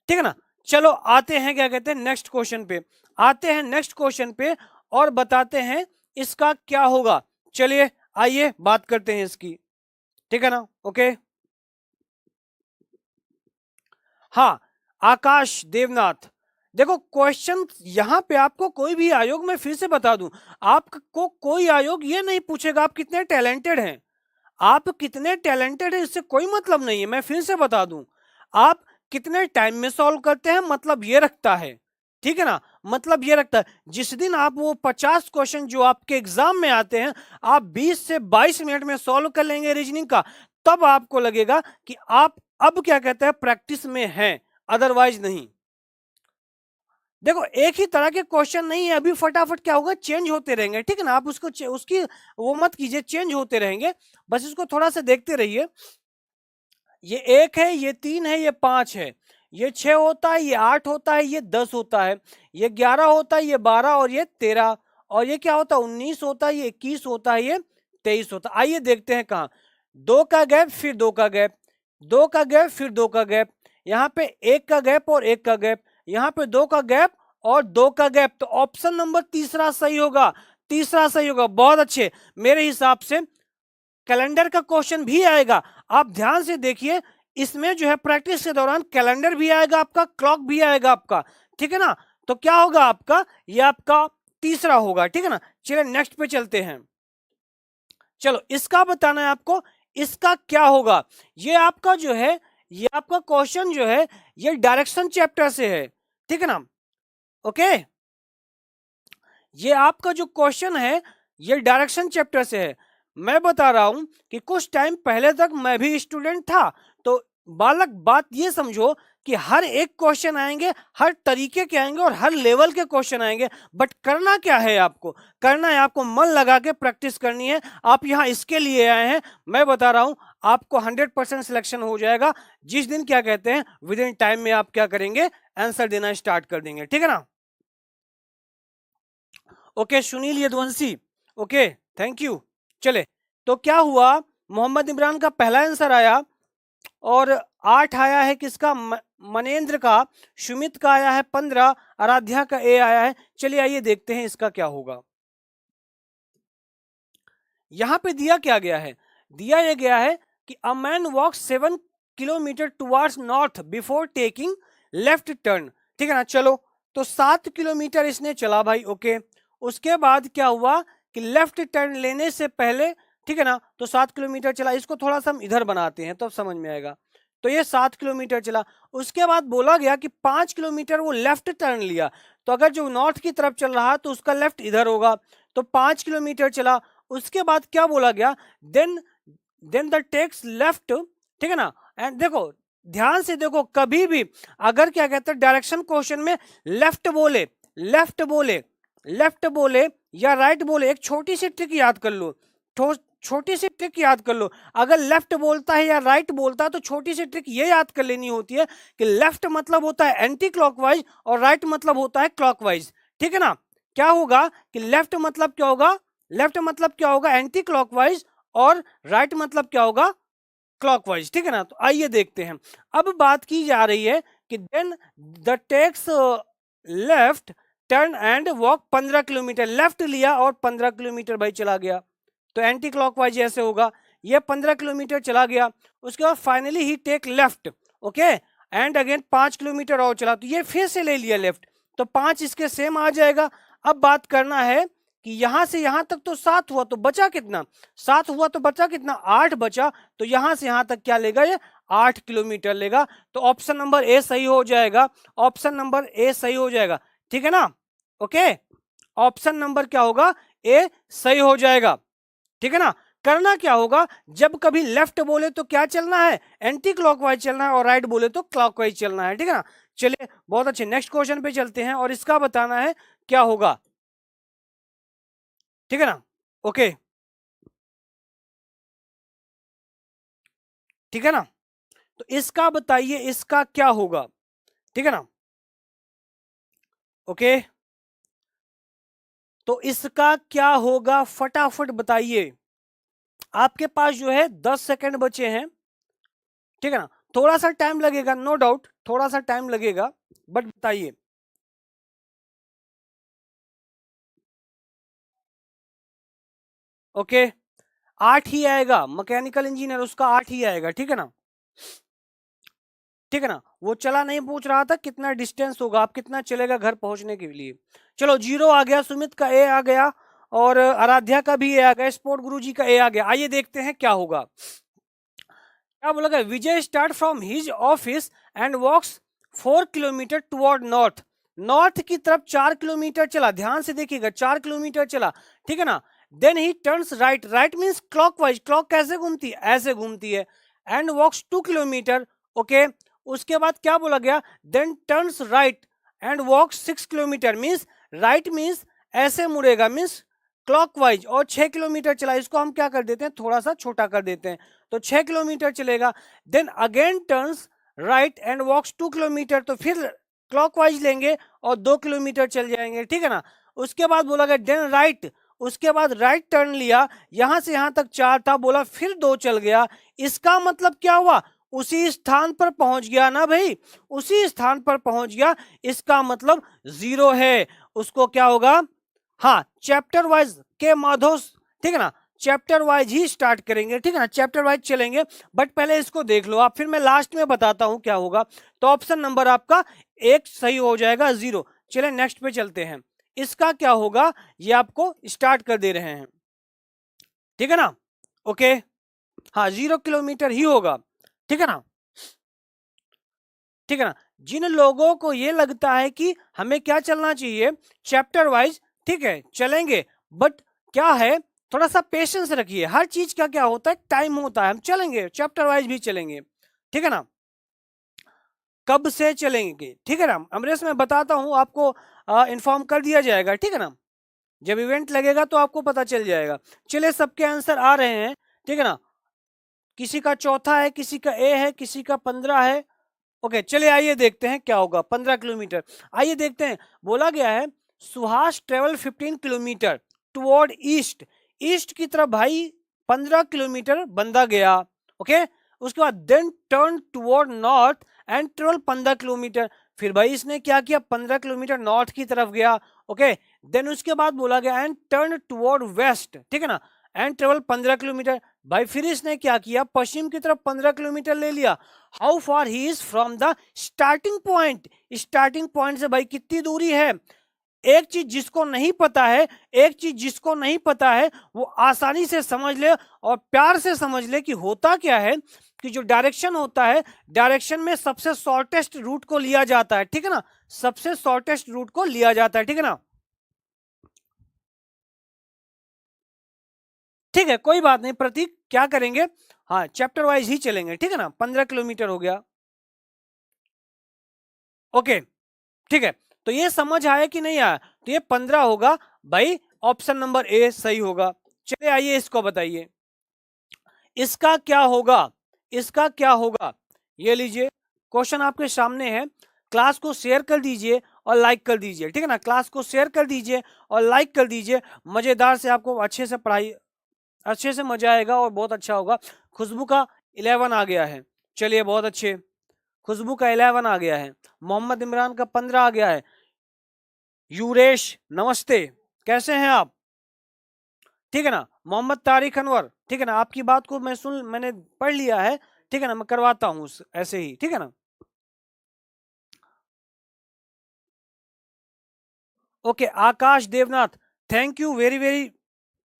ठीक है ना। चलो आते हैं क्या कहते हैं नेक्स्ट क्वेश्चन पे, आते हैं नेक्स्ट क्वेश्चन पे और बताते हैं इसका क्या होगा। चलिए आइए बात करते हैं इसकी। ठीक है ना, ओके। हाँ, आकाश देवनाथ, देखो क्वेश्चन यहां पे आपको कोई भी आयोग, मैं फिर से बता दूं, आपको कोई आयोग ये नहीं पूछेगा आप कितने टैलेंटेड हैं। आप कितने टैलेंटेड हैं इससे कोई मतलब नहीं है। मैं फिर से बता दूं, आप कितने टाइम में सॉल्व करते हैं मतलब ये रखता है। ठीक है ना, मतलब ये रखता है। जिस दिन आप वो 50 क्वेश्चन जो आपके एग्जाम में आते हैं, आप 20 से 22 मिनट में सॉल्व कर लेंगे रीजनिंग का, तब आपको लगेगा कि आप अब क्या कहते हैं प्रैक्टिस में हैं, अदरवाइज नहीं। देखो एक ही तरह के क्वेश्चन नहीं है, अभी फटाफट क्या होगा, चेंज होते रहेंगे। ठीक है ना, आप उसको उसकी वो मत कीजिए, चेंज होते रहेंगे, बस इसको थोड़ा सा देखते रहिए। ये 1 है, ये 3 है, ये 5 है, ये 6 होता है, ये 8 होता है, ये 10 होता है, ये 11 होता है, ये 12 और ये 13, और ये क्या होता है 19 होता है, ये 21 होता है, ये 23 होता है। आइए देखते हैं कहाँ, 2 का गैप, फिर 2 का गैप, 2 का गैप, फिर 2 का गैप, यहाँ पे 1 का गैप और 1 का गैप, यहाँ पे 2 का गैप और 2 का गैप। तो ऑप्शन नंबर तीसरा सही होगा, तीसरा सही होगा। बहुत अच्छे, मेरे हिसाब से कैलेंडर का क्वेश्चन भी आएगा। आप ध्यान से देखिए, इसमें जो है प्रैक्टिस के दौरान कैलेंडर भी आएगा आपका, क्लॉक भी आएगा आपका। ठीक है ना, तो क्या होगा आपका, ये आपका तीसरा होगा। ठीक है ना, चलिए नेक्स्ट पे चलते हैं। चलो इसका बताना है आपको, इसका क्या होगा। ये आपका जो है, ये आपका क्वेश्चन जो है, ये डायरेक्शन चैप्टर से है। ठीक है ना, ओके। ये आपका जो क्वेश्चन है, ये डायरेक्शन चैप्टर से है। मैं बता रहा हूं कि कुछ टाइम पहले तक मैं भी स्टूडेंट था, तो बालक बात ये समझो कि हर एक क्वेश्चन आएंगे, हर तरीके के आएंगे और हर लेवल के क्वेश्चन आएंगे। बट करना क्या है आपको, करना है आपको मन लगा के प्रैक्टिस करनी है। आप यहाँ इसके लिए आए हैं, मैं बता रहा हूं आपको 100% सिलेक्शन हो जाएगा जिस दिन क्या कहते हैं विद इन टाइम में आप क्या करेंगे, आंसर देना स्टार्ट कर देंगे। ठीक है ना, okay Sunil Yaduvanshi, okay thank you. चले, तो क्या हुआ, मोहम्मद इमरान का पहला आंसर आया, और 8 आया है किसका, मनेंद्र का, सुमित का आया है 15, आराध्या का ए आया है। चलिए आइए देखते हैं इसका क्या होगा। यहां पे दिया क्या गया है, दिया यह गया है कि a man walk 7 kilometre towards north before taking left turn. ठीक है ना, चलो तो 7 किलोमीटर इसने चला भाई, ओके। उसके बाद क्या हुआ कि लेफ्ट टर्न लेने से पहले, ठीक है ना, तो 7 किलोमीटर चला। इसको थोड़ा सा हम इधर बनाते हैं तो अब समझ में आएगा। तो ये 7 किलोमीटर चला। उसके बाद बोला गया कि 5 किलोमीटर वो लेफ्ट टर्न लिया, तो अगर जो नॉर्थ की तरफ चल रहा तो उसका लेफ्ट इधर होगा। तो 5 किलोमीटर चला। उसके बाद क्या बोला गया, देन द टेक्स लेफ्ट, ठीक है ना। एंड देखो ध्यान से देखो, कभी भी अगर क्या कहते हैं डायरेक्शन क्वेश्चन में लेफ्ट बोले, लेफ्ट बोले, लेफ्ट बोले या राइट बोले, एक छोटी सी ट्रिक याद कर लो, छोटी सी ट्रिक याद कर लो। अगर लेफ्ट बोलता है या राइट बोलता है तो छोटी सी ट्रिक ये याद कर लेनी होती है कि लेफ्ट मतलब होता है एंटी क्लॉकवाइज और राइट मतलब होता है क्लॉकवाइज। ठीक है ना, क्या होगा कि लेफ्ट मतलब क्या होगा, लेफ्ट मतलब क्या होगा एंटी क्लॉकवाइज, और राइट मतलब क्या होगा क्लॉकवाइज। ठीक है ना, तो आइए देखते हैं। अब बात की जा रही है कि then the takes left turn and walk 15 kilometre, left लिया और 15 किलोमीटर भाई चला गया, तो एंटी क्लॉकवाइज ऐसे होगा। ये 15 किलोमीटर चला गया, उसके बाद finally he take left, okay, and again 5 kilometre और चला, तो ये फिर से ले लिया लेफ्ट, तो 5 इसके सेम आ जाएगा। अब बात करना है कि यहां से यहां तक तो 7 हुआ, तो बचा कितना, 7 हुआ तो बचा कितना, 8 बचा। तो यहां से यहां तक क्या लेगा, ये 8 किलोमीटर लेगा। तो ऑप्शन नंबर ए सही हो जाएगा, ऑप्शन नंबर ए सही हो जाएगा। ठीक है ना, ओके, ऑप्शन नंबर क्या होगा, ए सही हो जाएगा। ठीक है ना, करना क्या होगा, जब कभी लेफ्ट बोले तो क्या चलना है, एंटी क्लॉकवाइज चलना है, और राइट बोले तो क्लॉकवाइज चलना है। ठीक है ना, चलिए बहुत अच्छे, नेक्स्ट क्वेश्चन पे चलते हैं और इसका बताना है क्या होगा। ठीक है ना, ओके, ठीक है ना, तो इसका बताइए इसका क्या होगा। ठीक है ना, ओके, तो इसका क्या होगा फटाफट बताइए। आपके पास जो है 10 सेकंड बचे हैं। ठीक है ना, थोड़ा सा टाइम लगेगा, नो डाउट थोड़ा सा टाइम लगेगा, बट बताइए। ओके, 8 ही आएगा, मैकेनिकल इंजीनियर उसका 8 ही आएगा। ठीक है ना, ठीक है ना, वो चला नहीं पूछ रहा था कितना डिस्टेंस होगा, आप कितना चलेगा घर पहुंचने के लिए। चलो 0 आ गया, सुमित का ए आ गया, और आराध्या का भी ए आ गया, स्पोर्ट गुरुजी का ए आ गया। आइए देखते हैं क्या होगा। क्या बोला गया, Vijay start from his office and walks 4 kilometre toward north, north की तरफ 4 किलोमीटर चला, ध्यान से देखिएगा 4 किलोमीटर चला। ठीक है ना, then he turns right, right means clockwise, clock कैसे घूमती है, ऐसे घूमती है, एंड वॉक्स 2 किलोमीटर, ओके। उसके बाद क्या बोला गया, then turns right and walk 6 kilometre, means right means ऐसे मुड़ेगा, मींस क्लॉकवाइज, और 6 किलोमीटर चला। इसको हम क्या कर देते हैं, थोड़ा सा छोटा कर देते हैं, तो 6 किलोमीटर चलेगा। Then again turns right and walks 2 kilometre, तो फिर क्लॉकवाइज लेंगे और 2 किलोमीटर चल जाएंगे। ठीक है ना, उसके बाद बोला गया देन राइट, उसके बाद राइट टर्न लिया, यहां से यहां तक 4 था, बोला फिर 2 चल गया। इसका मतलब क्या हुआ, उसी स्थान पर पहुंच गया ना भाई, उसी स्थान पर पहुंच गया, इसका मतलब 0 है। उसको क्या होगा, हाँ चैप्टर वाइज के माधव, ठीक है ना, चैप्टर वाइज ही स्टार्ट करेंगे। ठीक है ना, चैप्टर वाइज चलेंगे, बट पहले इसको देख लो आप, फिर मैं लास्ट में बताता हूं क्या होगा। तो ऑप्शन नंबर आपका 1 सही हो जाएगा, 0। चले नेक्स्ट पे चलते हैं, इसका क्या होगा ये आपको स्टार्ट कर दे रहे हैं। ठीक है ना, ओके, हाँ 0 किलोमीटर ही होगा। ठीक है ना, ठीक है ना, जिन लोगों को ये लगता है कि हमें क्या चलना चाहिए चैप्टर वाइज, ठीक है चलेंगे, बट क्या है थोड़ा सा पेशेंस रखिए, हर चीज का क्या होता है टाइम होता है, हम चलेंगे चैप्टर वाइज भी चलेंगे। ठीक है ना, कब से चलेंगे, ठीक है ना, अमरेश मैं बताता हूं आपको, इन्फॉर्म कर दिया जाएगा। ठीक है ना, जब इवेंट लगेगा तो आपको पता चल जाएगा। चलिए सबके आंसर आ रहे हैं, ठीक है ना, किसी का चौथा है, किसी का ए है, किसी का 15 है। ओके चलिए आइए देखते हैं क्या होगा, 15 किलोमीटर। आइए देखते हैं, बोला गया है Suhas travel 15 kilometre toward east, east की तरफ भाई 15 किलोमीटर बंदा गया, ओके। उसके बाद then turn toward north and travel 15 kilometre. फिर भाई इसने क्या किया, 15 किलोमीटर नॉर्थ की तरफ गया। ओके, देन उसके बाद बोला गया एंड टर्न टुवर्ड वेस्ट, ठीक है ना, एंड ट्रेवल 15 किलोमीटर। भाई फिर इसने क्या किया, पश्चिम की तरफ 15 किलोमीटर ले लिया। How far he is from the starting point, starting point से भाई कितनी दूरी है। एक चीज जिसको नहीं पता है, एक चीज जिसको नहीं पता है वो आसानी से समझ ले और प्यार से समझ ले कि होता क्या है, कि जो डायरेक्शन होता है, डायरेक्शन में सबसे शॉर्टेस्ट रूट को लिया जाता है, ठीक है ना, सबसे शॉर्टेस्ट रूट को लिया जाता है, ठीक है ना। ठीक है, कोई बात नहीं प्रतीक, क्या करेंगे, हाँ चैप्टर वाइज ही चलेंगे, ठीक है ना। 15 किलोमीटर हो गया, ओके, ठीक है। तो ये समझ आया कि नहीं आया, तो ये 15 होगा भाई, ऑप्शन नंबर ए सही होगा। चलिए आइए इसको बताइए, इसका क्या होगा, इसका क्या होगा। ये लीजिए क्वेश्चन आपके सामने है, क्लास को शेयर कर दीजिए और लाइक कर दीजिए, ठीक है ना, क्लास को शेयर कर दीजिए और लाइक कर दीजिए। मजेदार से आपको अच्छे से पढ़ाई, अच्छे से मजा आएगा और बहुत अच्छा होगा। खुशबू का 11 आ गया है, चलिए बहुत अच्छे, खुशबू का 11 आ गया है। मोहम्मद इमरान का 15 आ गया है। यूरेश नमस्ते, कैसे हैं आप, ठीक है ना। मोहम्मद तारिक अनवर, ठीक है ना, आपकी बात को मैंने पढ़ लिया है, ठीक है ना, मैं करवाता हूँ ऐसे ही, ठीक है ना। Okay, Akash Devnath, thank you very very,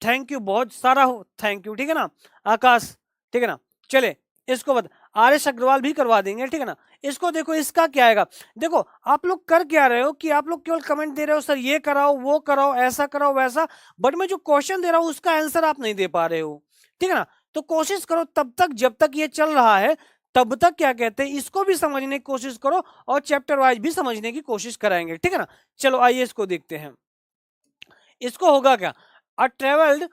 thank you बहुत सारा हो, थैंक यू, ठीक है ना आकाश, ठीक है ना। चले इसको बता, आर एस अग्रवाल भी करवा देंगे, ठीक है ना। इसको देखो, इसका क्या आएगा, देखो आप लोग कर क्या रहे हो कि आप लोग केवल कमेंट दे रहे हो, सर ये कराओ वो कराओ ऐसा कराओ वैसा, बट मैं जो क्वेश्चन दे रहा हूं उसका आंसर आप नहीं दे पा रहे हो, ठीक है ना। तो कोशिश करो तब तक, जब तक ये चल रहा है तब तक क्या कहते हैं, इसको भी समझने की कोशिश करो और चैप्टर वाइज भी समझने की कोशिश कराएंगे, ठीक है ना। चलो आइए इसको देखते हैं, इसको होगा क्या, a travelled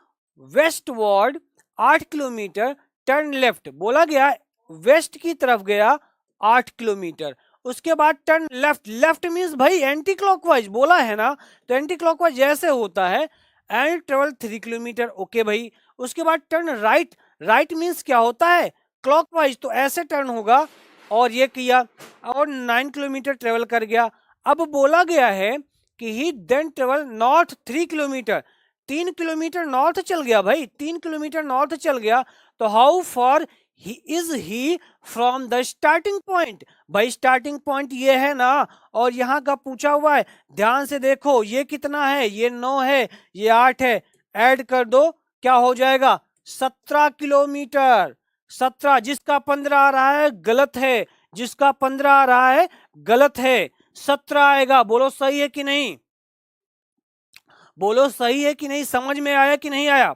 westward 8 kilometre turn left, बोला गया वेस्ट की तरफ गया 8 किलोमीटर, उसके बाद टर्न लेफ्ट, लेफ्ट मींस भाई एंटी क्लॉकवाइज बोला है ना, तो एंटी क्लॉकवाइज जैसे होता है, एंड ट्रेवल 3 किलोमीटर, ओके भाई। उसके बाद टर्न राइट, राइट मींस क्या होता है, क्लॉकवाइज, तो ऐसे टर्न होगा और ये किया और 9 किलोमीटर ट्रेवल कर गया। अब बोला गया है कि he then travel north 3 kilometre, 3 kilometre north चल गया भाई, 3 किलोमीटर नॉर्थ चल गया। तो how far he is he from the starting point, भाई स्टार्टिंग पॉइंट ये है ना, और यहाँ का पूछा हुआ है, ध्यान से देखो ये कितना है, ये 9 है, ये 8 है, ऐड कर दो क्या हो जाएगा, 17 किलोमीटर। 17, जिसका 15 आ रहा है गलत है, जिसका 15 आ रहा है गलत है, 17 आएगा। बोलो सही है कि नहीं, बोलो सही है कि नहीं, समझ में आया कि नहीं आया,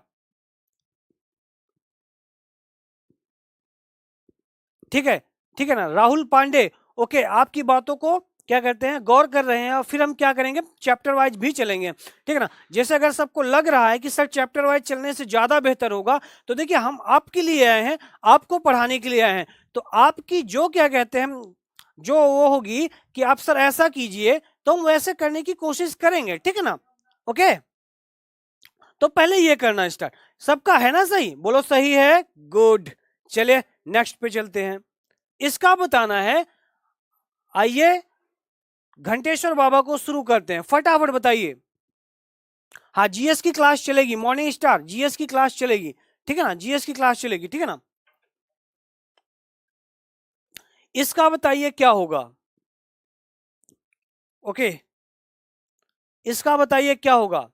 ठीक है, ठीक है ना राहुल पांडे, ओके, आपकी बातों को क्या करते हैं, गौर कर रहे हैं, और फिर हम क्या करेंगे, चैप्टर वाइज भी चलेंगे, ठीक है ना। जैसे अगर सबको लग रहा है कि सर चैप्टर वाइज चलने से ज्यादा बेहतर होगा, तो देखिए हम आपके लिए आए हैं, आपको पढ़ाने के लिए आए हैं, तो आपकी जो क्या कहते हैं, जो वो होगी कि आप सर ऐसा कीजिए, तो हम वैसे करने की कोशिश करेंगे, ठीक है ना, ओके। तो पहले ये करना स्टार्ट, सबका है ना सही, बोलो सही है, गुड। चलिए नेक्स्ट पे चलते हैं, इसका बताना है। आइए घंटेश्वर बाबा को शुरू करते हैं, फटाफट बताइए। हाँ जीएस की क्लास चलेगी, मॉर्निंग स्टार जीएस की क्लास चलेगी, ठीक है ना, जीएस की क्लास चलेगी, ठीक है ना। इसका बताइए क्या होगा, ओके, इसका बताइए क्या होगा,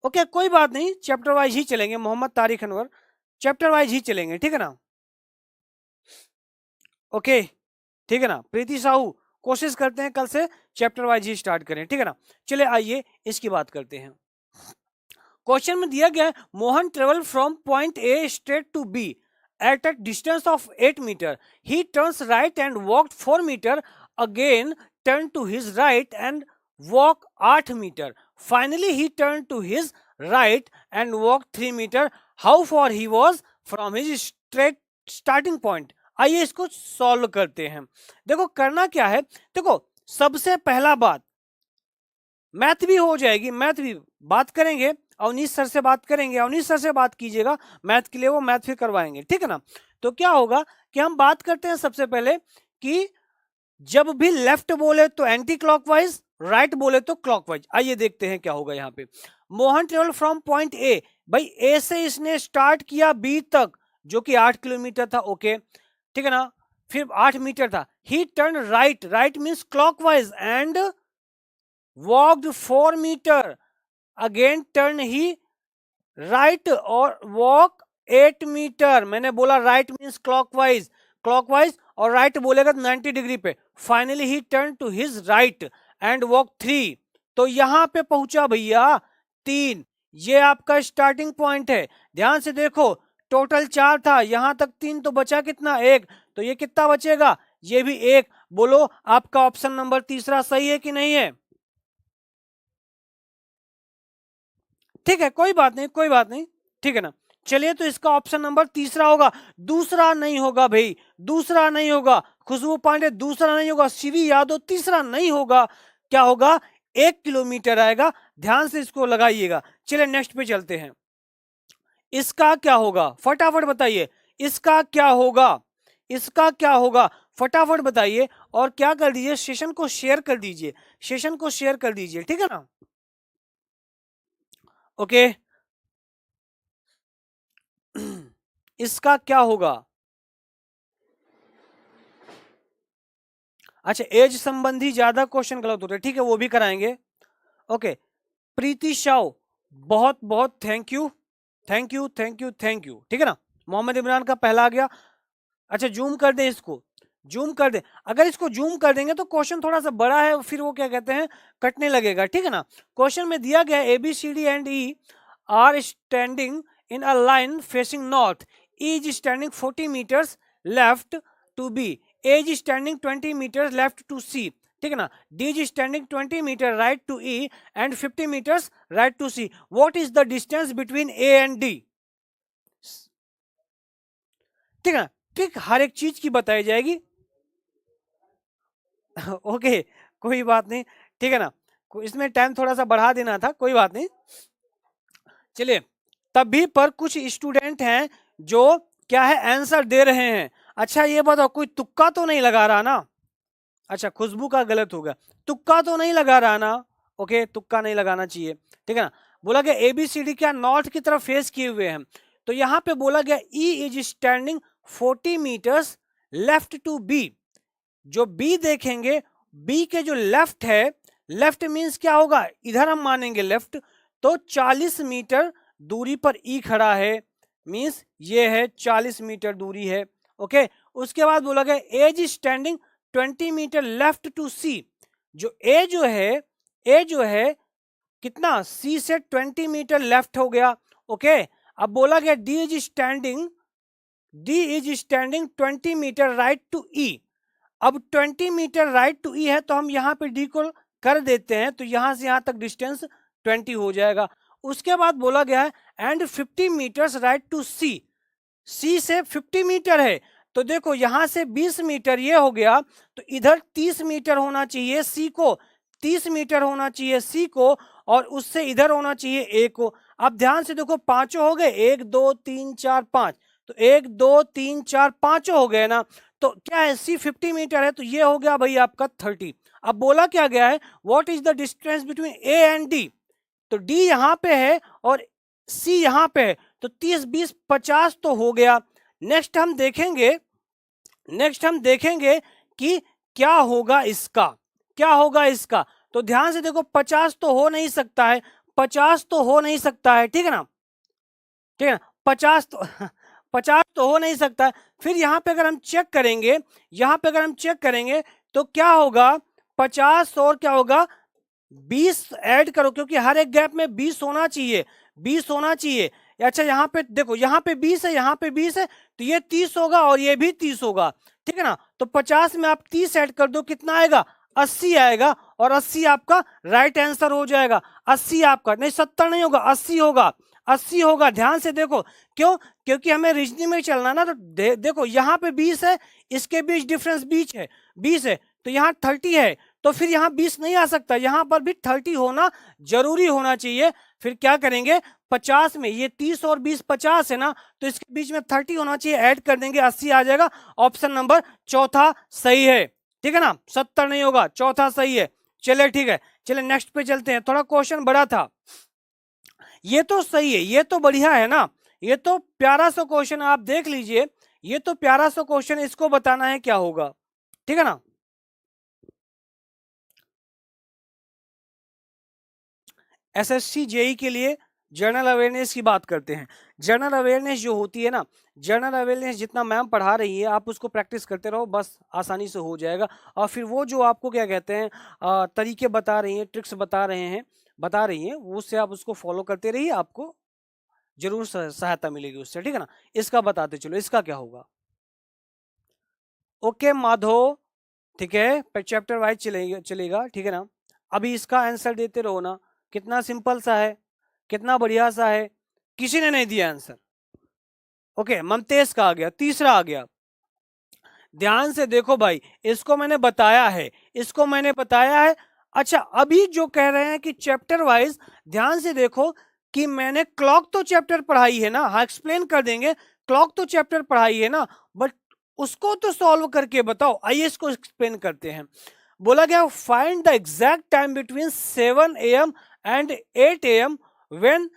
ओके कोई बात नहीं, चैप्टर वाइज ही चलेंगे, मोहम्मद तारिक अनवर, चैप्टर वाइज ही चलेंगे, ठीक है ना, ओके, ठीक है ना। प्रीति साहू, कोशिश करते हैं कल से चैप्टर वाइज ही स्टार्ट करें, ठीक है ना। चले आइए इसकी बात करते हैं। क्वेश्चन में दिया गया है, Mohan travel from point A straight to B at a distance of 8 metre, he turns right and walk 4 metre, again turn to his right and walk 8 metre, finally he turn to his right and walk 3 metre, how far he was from his straight starting point. आइए इसको सॉल्व करते हैं। देखो करना क्या है, देखो सबसे पहला बात, मैथ भी हो जाएगी, मैथ भी बात करेंगे, अवनीश सर से बात करेंगे, अवनीश सर से बात कीजिएगा मैथ के लिए, वो मैथ फिर करवाएंगे, ठीक है ना। तो क्या होगा कि हम बात करते हैं सबसे पहले कि जब भी लेफ्ट बोले तो एंटी क्लॉकवाइज, राइट बोले तो क्लॉकवाइज। आइए देखते हैं क्या होगा यहाँ पे। मोहन ट्रेवल फ्रॉम पॉइंट ए, भाई ए से इसने स्टार्ट किया बी तक जो कि 8 किलोमीटर था, ओके ठीक है ना, फिर 8 मीटर था। He turn right, right means clockwise and walked 4 metre, again turn he right और वॉक 8 मीटर। मैंने बोला राइट मींस क्लॉकवाइज, क्लॉकवाइज और राइट बोलेगा 90 डिग्री पे। Finally he turn to his right and walk 3, तो यहां पे पहुंचा भैया 3। ये आपका स्टार्टिंग पॉइंट है, ध्यान से देखो टोटल 4 था, यहां तक 3, तो बचा कितना 1, तो ये कितना बचेगा, ये भी 1। बोलो आपका ऑप्शन नंबर तीसरा सही है कि नहीं है? ठीक है, कोई बात नहीं, कोई बात नहीं, ठीक है ना। चलिए तो इसका ऑप्शन नंबर तीसरा होगा, दूसरा नहीं होगा भाई, दूसरा नहीं होगा। खुशबू पांडे दूसरा नहीं होगा, सीवी यादव तीसरा नहीं होगा, क्या होगा 1 किलोमीटर आएगा। ध्यान से इसको लगाइएगा। चलिए नेक्स्ट पे चलते हैं। इसका क्या होगा फटाफट बताइए, इसका क्या होगा, इसका क्या होगा फटाफट बताइए। और क्या कर दीजिए, सेशन को शेयर कर दीजिए, सेशन को शेयर कर दीजिए, ठीक है ना। ओके इसका क्या होगा, अच्छा एज संबंधी ज्यादा क्वेश्चन गलत होते हैं, ठीक है वो भी कराएंगे। ओके प्रीति शाह बहुत बहुत thank you, thank you thank you thank you, ठीक है ना। मोहम्मद इमरान का पहला आ गया। अच्छा जूम कर दें इसको, जूम कर दें, अगर इसको जूम कर देंगे तो क्वेश्चन थोड़ा सा बड़ा है, फिर वो क्या कहते हैं कटने लगेगा, ठीक है ना। क्वेश्चन में दिया गया A B C D and E are standing in a line facing north, E is standing 40 metres left to B, A is standing 20 metres left to C, ठीक है ना। D is standing 20 metre right to E and 50 metres right to C. What is the distance between A and D, ठीक है ना। ट्रिक हर एक चीज की बताई जाएगी ओके कोई बात नहीं, ठीक है ना, इसमें टाइम थोड़ा सा बढ़ा देना था, कोई बात नहीं। चलिए तभी पर कुछ स्टूडेंट हैं जो क्या है आंसर दे रहे हैं। अच्छा ये बताओ कोई तुक्का तो नहीं लगा रहा ना, अच्छा खुशबू का गलत होगा, तुक्का तो नहीं लगा रहा ना, ओके तुक्का नहीं लगाना चाहिए, ठीक है ना। बोला गया एबीसीडी क्या नॉर्थ की तरफ फेस किए हुए हैं, तो यहां पे बोला गया E is standing 40 metres left to B, जो बी देखेंगे बी के जो लेफ्ट है, लेफ्ट मींस क्या होगा इधर हम मानेंगे लेफ्ट, तो 40 मीटर दूरी पर ई खड़ा है, मींस ये है 40 मीटर दूरी है, ओके। उसके बाद बोला गया A's standing 20 metre left to C, जो ए जो है कितना सी से 20 मीटर लेफ्ट हो गया, ओके। अब बोला गया D is standing 20 metre right to E, अब 20 मीटर राइट टू ई है तो हम यहाँ पे डी को कर देते हैं, तो यहां से यहां तक डिस्टेंस 20 हो जाएगा। उसके बाद बोला गया है एंड 50 मीटर्स राइट टू सी, सी से 50 मीटर है, तो देखो यहां से 20 मीटर ये हो गया, तो इधर 30 मीटर होना चाहिए सी को, 30 मीटर होना चाहिए सी को, और उससे इधर होना चाहिए ए को। अब ध्यान से देखो पांचों हो गए, 1 2 3 4 5, तो 1 2 3 4 पांचों हो गए ना, तो क्या है सी 50 मीटर है, तो ये हो गया भाई आपका 30। अब बोला क्या गया है what is the distance between A and D, तो डी यहां पे है और सी यहां पे है, तो 30 20 50 तो हो गया। नेक्स्ट हम देखेंगे कि क्या होगा इसका, क्या होगा इसका, तो ध्यान से देखो 50 तो हो नहीं सकता है, 50 तो हो नहीं सकता है, ठीक है ना, ठीक है ना, 50 तो 50 तो हो नहीं सकता। फिर यहाँ पे अगर हम चेक करेंगे, यहाँ पे अगर हम चेक करेंगे तो क्या होगा 50 और क्या होगा 20 ऐड करो, क्योंकि हर एक गैप में 20 होना चाहिए, 20 होना चाहिए। अच्छा यहाँ पे देखो, यहाँ पे 20 है, यहाँ पे 20 है, तो ये 30 होगा और ये भी 30 होगा, ठीक है ना। तो 50 में आप 30 ऐड कर दो, कितना आएगा 80 आएगा, और 80 आपका राइट आंसर हो जाएगा। 80 आपका नहीं, 70 नहीं होगा, 80 होगा, 80 होगा। ध्यान से देखो क्यों, क्योंकि हमें रीजनिंग में चलना ना, तो देखो यहाँ पे 20 है, इसके बीच डिफरेंस 20 है, तो यहाँ 30 है, तो फिर यहाँ 20 नहीं आ सकता, यहाँ पर भी 30 होना जरूरी होना चाहिए। फिर क्या करेंगे, 50 में ये 30 और 20 50 है ना, तो इसके बीच में 30 होना चाहिए, ऐड कर देंगे 80 आ जाएगा। ऑप्शन नंबर चौथा सही है, ठीक है ना, 70 नहीं होगा, चौथा सही है। चलिए ठीक है, चलिए नेक्स्ट पे चलते हैं। थोड़ा क्वेश्चन बड़ा था, ये तो सही है, ये तो बढ़िया है ना, ये तो प्यारा सा क्वेश्चन आप देख लीजिए, ये तो प्यारा सा क्वेश्चन, इसको बताना है क्या होगा, ठीक है ना। एसएससी जेई के लिए जनरल अवेयरनेस की बात करते हैं। जनरल अवेयरनेस जो होती है ना, जनरल अवेयरनेस जितना मैम पढ़ा रही है आप उसको प्रैक्टिस करते रहो, बस आसानी से हो जाएगा। और फिर वो जो आपको क्या कहते हैं तरीके बता रही हैं, ट्रिक्स बता रही हैं, उससे आप उसको फॉलो करते रहिए, आपको जरूर सहायता मिलेगी उससे, ठीक है ना। इसका बताते चलो, इसका क्या होगा। ओके माधव, ठीक है, चैप्टर वाइज चलेगा, ठीक है ना। अभी इसका आंसर देते रहो ना, कितना सिंपल सा है, कितना बढ़िया सा है। किसी ने नहीं दिया आंसर। ओके, ममतेज का आ गया, तीसरा आ गया। ध्यान से देखो भाई, इसको मैंने बताया है, इसको मैंने बताया है। अच्छा, अभी जो कह रहे हैं कि चैप्टर वाइज, ध्यान से देखो कि मैंने क्लॉक तो चैप्टर पढ़ाई है ना, हाँ एक्सप्लेन कर देंगे, क्लॉक तो चैप्टर पढ़ाई है ना, बट उसको तो सॉल्व करके बताओ। आइए इसको एक्सप्लेन करते हैं। बोला गया find the exact time between 7 AM and 8 AM when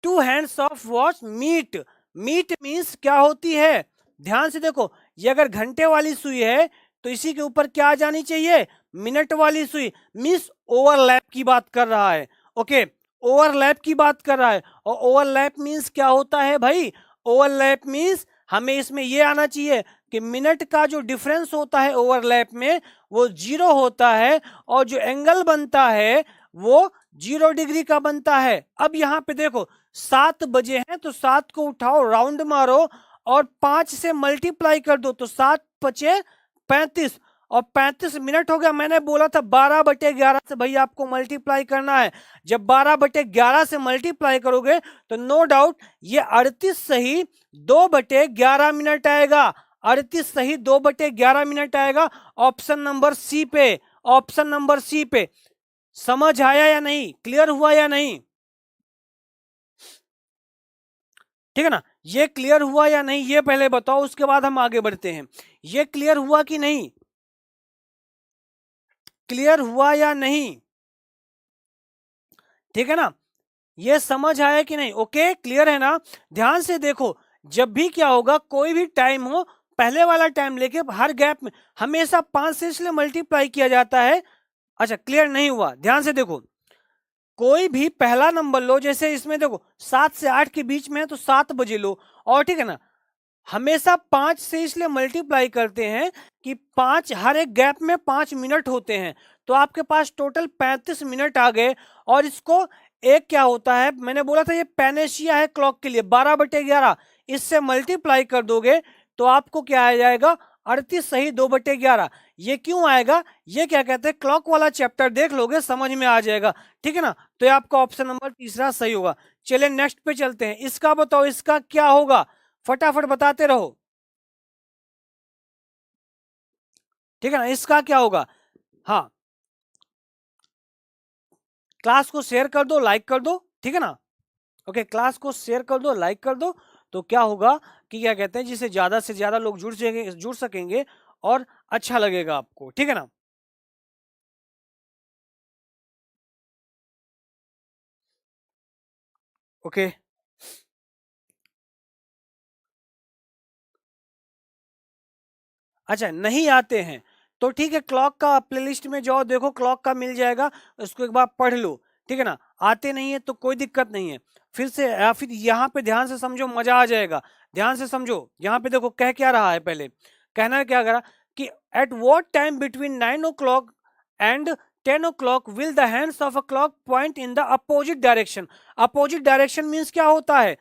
two hands of watch meet. Meet means क्या होती है, ध्यान से देखो, ये अगर घंटे वाली सुई है तो इसी के ऊपर क्या आ जानी चाहिए, मिनट वाली सुई, मीन्स ओवरलैप की बात कर रहा है। ओके, ओवरलैप की बात कर रहा है। और ओवरलैप मीन्स क्या होता है भाई, ओवरलैप मीन्स हमें इसमें ये आना चाहिए कि मिनट का जो डिफरेंस होता है ओवरलैप में वो 0 होता है, और जो एंगल बनता है वो 0 डिग्री का बनता है। अब यहाँ पे देखो 7 बजे हैं तो 7 को उठाओ, राउंड मारो और 5 से मल्टीप्लाई कर दो, तो 7 पचे 35 और 35 मिनट हो गया। मैंने बोला था 12/11 से भाई आपको मल्टीप्लाई करना है। जब 12/11 से मल्टीप्लाई करोगे तो नो डाउट ये 38 सही 2/11 मिनट आएगा, 38 सही 2/11 मिनट आएगा। ऑप्शन नंबर सी पे, ऑप्शन नंबर सी पे। समझ आया या नहीं, क्लियर हुआ या नहीं, ठीक है ना। ये क्लियर हुआ या नहीं ये पहले बताओ, उसके बाद हम आगे बढ़ते हैं। ये क्लियर हुआ कि नहीं, क्लियर हुआ या नहीं, ठीक है ना, ये समझ आया कि नहीं। ओके, क्लियर है ना। ध्यान से देखो, जब भी क्या होगा, कोई भी टाइम हो, पहले वाला टाइम लेके हर गैप में हमेशा 5 से इसलिए मल्टीप्लाई किया जाता है। अच्छा, क्लियर नहीं हुआ, ध्यान से देखो, कोई भी पहला नंबर लो, जैसे इसमें देखो 7 से 8 के बीच में है तो 7 बजे लो, और ठीक है ना, हमेशा 5 से इसलिए मल्टीप्लाई करते हैं कि 5 हर एक गैप में 5 मिनट होते हैं, तो आपके पास टोटल 35 मिनट आ गए। और इसको एक क्या होता है, मैंने बोला था ये पैनेशिया है क्लॉक के लिए, 12/11 इससे मल्टीप्लाई कर दोगे तो आपको क्या आ जाएगा, 38 सही 2/11। ये क्यों आएगा, ये क्या कहते हैं, क्लॉक वाला चैप्टर देख लोगे समझ में आ जाएगा, ठीक है ना। तो ये आपका ऑप्शन नंबर तीसरा सही होगा। चलिए नेक्स्ट पे चलते हैं, इसका बताओ, इसका क्या होगा, फटाफट बताते रहो, ठीक है ना। इसका क्या होगा, हाँ, क्लास को शेयर कर दो, लाइक कर दो, ठीक है ना। ओके, क्लास को शेयर कर दो, लाइक कर दो, तो क्या होगा कि क्या कहते हैं, जिससे ज्यादा से ज्यादा लोग जुड़ सकेंगे और अच्छा लगेगा आपको, ठीक है ना। ओके, अच्छा नहीं आते हैं तो ठीक है, क्लॉक का प्लेलिस्ट में जाओ, देखो क्लॉक का मिल जाएगा, उसको एक बार पढ़ लो, ठीक है ना। आते नहीं है तो कोई दिक्कत नहीं है, फिर से या फिर यहाँ पे ध्यान से समझो, मजा आ जाएगा। ध्यान से समझो, यहाँ पे देखो कह क्या रहा है, पहले कहना क्या करा कि at what time between 9 o'clock and 10 o'clock will the hands of a clock point in the opposite direction. Opposite direction means क्या होता है,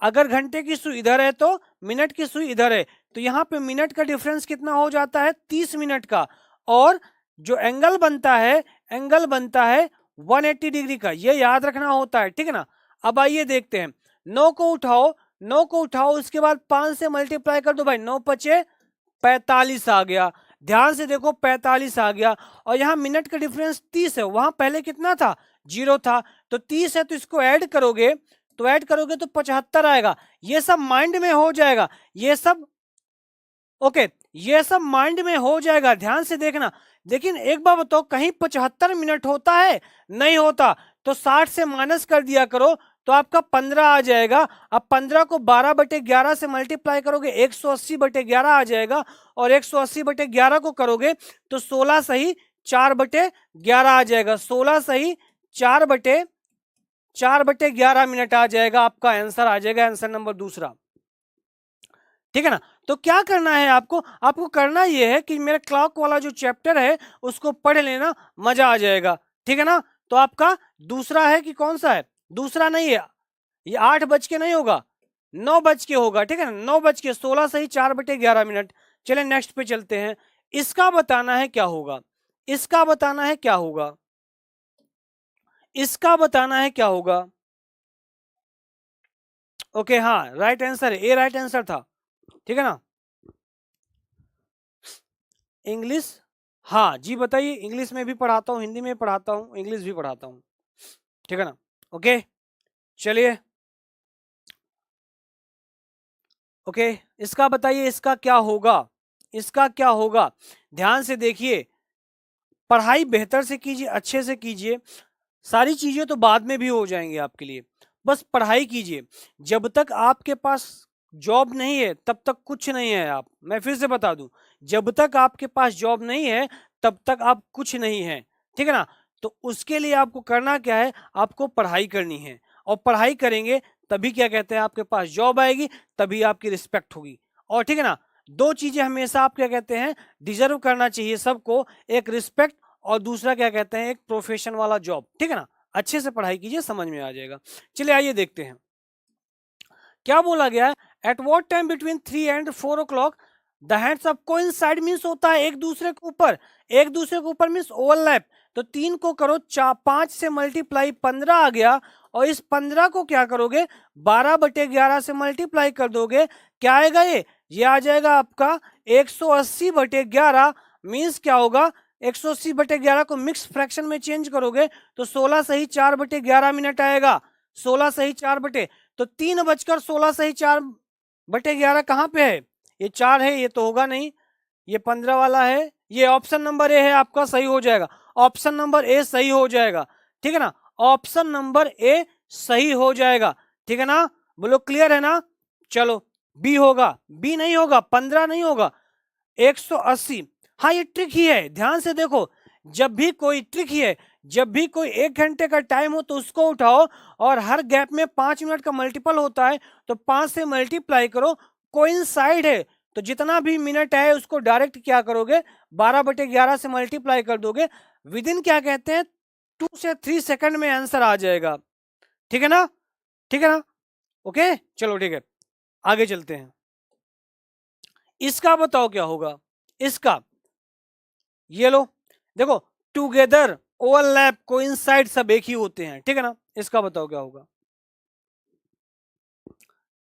अगर घंटे की सुई इधर है तो मिनट की सुई इधर है, तो यहाँ पे मिनट का डिफरेंस कितना हो जाता है, 30 मिनट का। और जो एंगल बनता है, एंगल बनता है 180 डिग्री का, ये याद रखना होता है, ठीक है ना। अब आइए देखते हैं, 9 को उठाओ, 9 को उठाओ, उसके बाद 5 से मल्टीप्लाई कर दो भाई, 9 पचे 45 आ गया। ध्यान से देखो 45 आ गया, और यहाँ मिनट का डिफरेंस 30 है, वहां पहले कितना था, 0 था, तो 30 है, तो इसको ऐड करोगे तो 75 आएगा। ये सब माइंड में हो जाएगा, ये सब ओके, ये सब माइंड में हो जाएगा, ध्यान से देखना। लेकिन एक बार बताओ, कहीं 75 मिनट होता है, नहीं होता, तो 60 से माइनस कर दिया करो तो आपका 15 आ जाएगा। अब 15 को 12/11 से मल्टीप्लाई करोगे 180/11 आ जाएगा, और 180/11 को करोगे तो 16 सही 4/11 आ जाएगा, 16 सही 4/11 मिनट आ जाएगा, आपका आंसर आ जाएगा, आंसर नंबर दूसरा। ठीक है ना। तो क्या करना है आपको, आपको करना यह है कि मेरा क्लॉक वाला जो चैप्टर है उसको पढ़ लेना, मजा आ जाएगा। ठीक है ना। तो आपका दूसरा है कि कौन सा है, दूसरा नहीं है, ये 8 बज के नहीं होगा, 9 बज के होगा। ठीक है ना, 9 बज के 16 सही 4/11 मिनट। चलिए नेक्स्ट पे चलते हैं। इसका बताना है क्या होगा, इसका बताना है क्या होगा, इसका बताना है क्या होगा। ओके हाँ, राइट आंसर है, ए राइट आंसर था। ठीक है ना। इंग्लिश, हाँ जी बताइए, इंग्लिश में भी पढ़ाता हूँ, हिंदी में पढ़ाता हूँ, इंग्लिश भी पढ़ाता हूँ। ठीक है ना। ओके चलिए, ओके इसका बताइए, इसका क्या होगा, इसका क्या होगा। ध्यान से देखिए, पढ़ाई बेहतर से कीजिए, अच्छे से कीजिए, सारी चीजें तो बाद में भी हो जाएंगी आपके लिए, बस पढ़ाई कीजिए। जब तक आपके पास जॉब नहीं है तब तक कुछ नहीं है आप, मैं फिर से बता दूं, जब तक आपके पास जॉब नहीं है तब तक आप कुछ नहीं है। ठीक है ना। तो उसके लिए आपको करना क्या है, आपको पढ़ाई करनी है, और पढ़ाई करेंगे तभी क्या कहते हैं आपके पास जॉब आएगी, तभी आपकी रिस्पेक्ट होगी। और ठीक है ना, दो चीजें हमेशा आप क्या कहते हैं डिजर्व करना चाहिए सबको, एक रिस्पेक्ट और दूसरा क्या कहते हैं एक प्रोफेशन वाला जॉब। ठीक है ना, अच्छे से पढ़ाई कीजिए, समझ में आ जाएगा। चलिए आइए देखते हैं क्या बोला गया है। At what time between 3 and 4 o'clock the hands of coincide means होता है एक दूसरे के ऊपर, एक दूसरे के ऊपर मींस ओवरलैप। तो 3 को करो 5 से मल्टीप्लाई 15 आ गया, और इस 15 को क्या करोगे 12/11 से मल्टीप्लाई कर दोगे, क्या आएगा ये आ जाएगा आपका 180/11 मींस क्या होगा 180/11 को मिक्स फ्रैक्शन में चेंज करोगे तो 16 सही 4/11 मिनट आएगा, 16 सही 4 तो 3:16 सही 4/11 कहाँ पे है, ये 4 है, ये तो होगा नहीं, ये 15 वाला है, ये ऑप्शन नंबर ए है आपका, सही हो जाएगा, ऑप्शन नंबर ए सही हो जाएगा। ठीक है ना, ऑप्शन नंबर ए सही हो जाएगा। ठीक है ना, बोलो क्लियर है ना। चलो बी होगा, बी नहीं होगा, 15 नहीं होगा, 180। हाँ ये ट्रिक ही है, ध्यान से देखो, जब भी कोई ट्रिक ही है, जब भी कोई 1 घंटे का टाइम हो तो उसको उठाओ, और हर गैप में 5 मिनट का मल्टीपल होता है तो 5 से मल्टीप्लाई करो, कोइंसाइड है तो जितना भी मिनट है उसको डायरेक्ट क्या करोगे 12/11 से मल्टीप्लाई कर दोगे, विद इन क्या कहते हैं 2 से 3 सेकंड में आंसर आ जाएगा। ठीक है ना, ठीक है ना। ओके चलो ठीक है, आगे चलते हैं। इसका बताओ क्या होगा, इसका ये लो देखो, टुगेदर ओवरलैप कोइंसाइड सब एक ही होते हैं। ठीक है ना, इसका बताओ क्या होगा।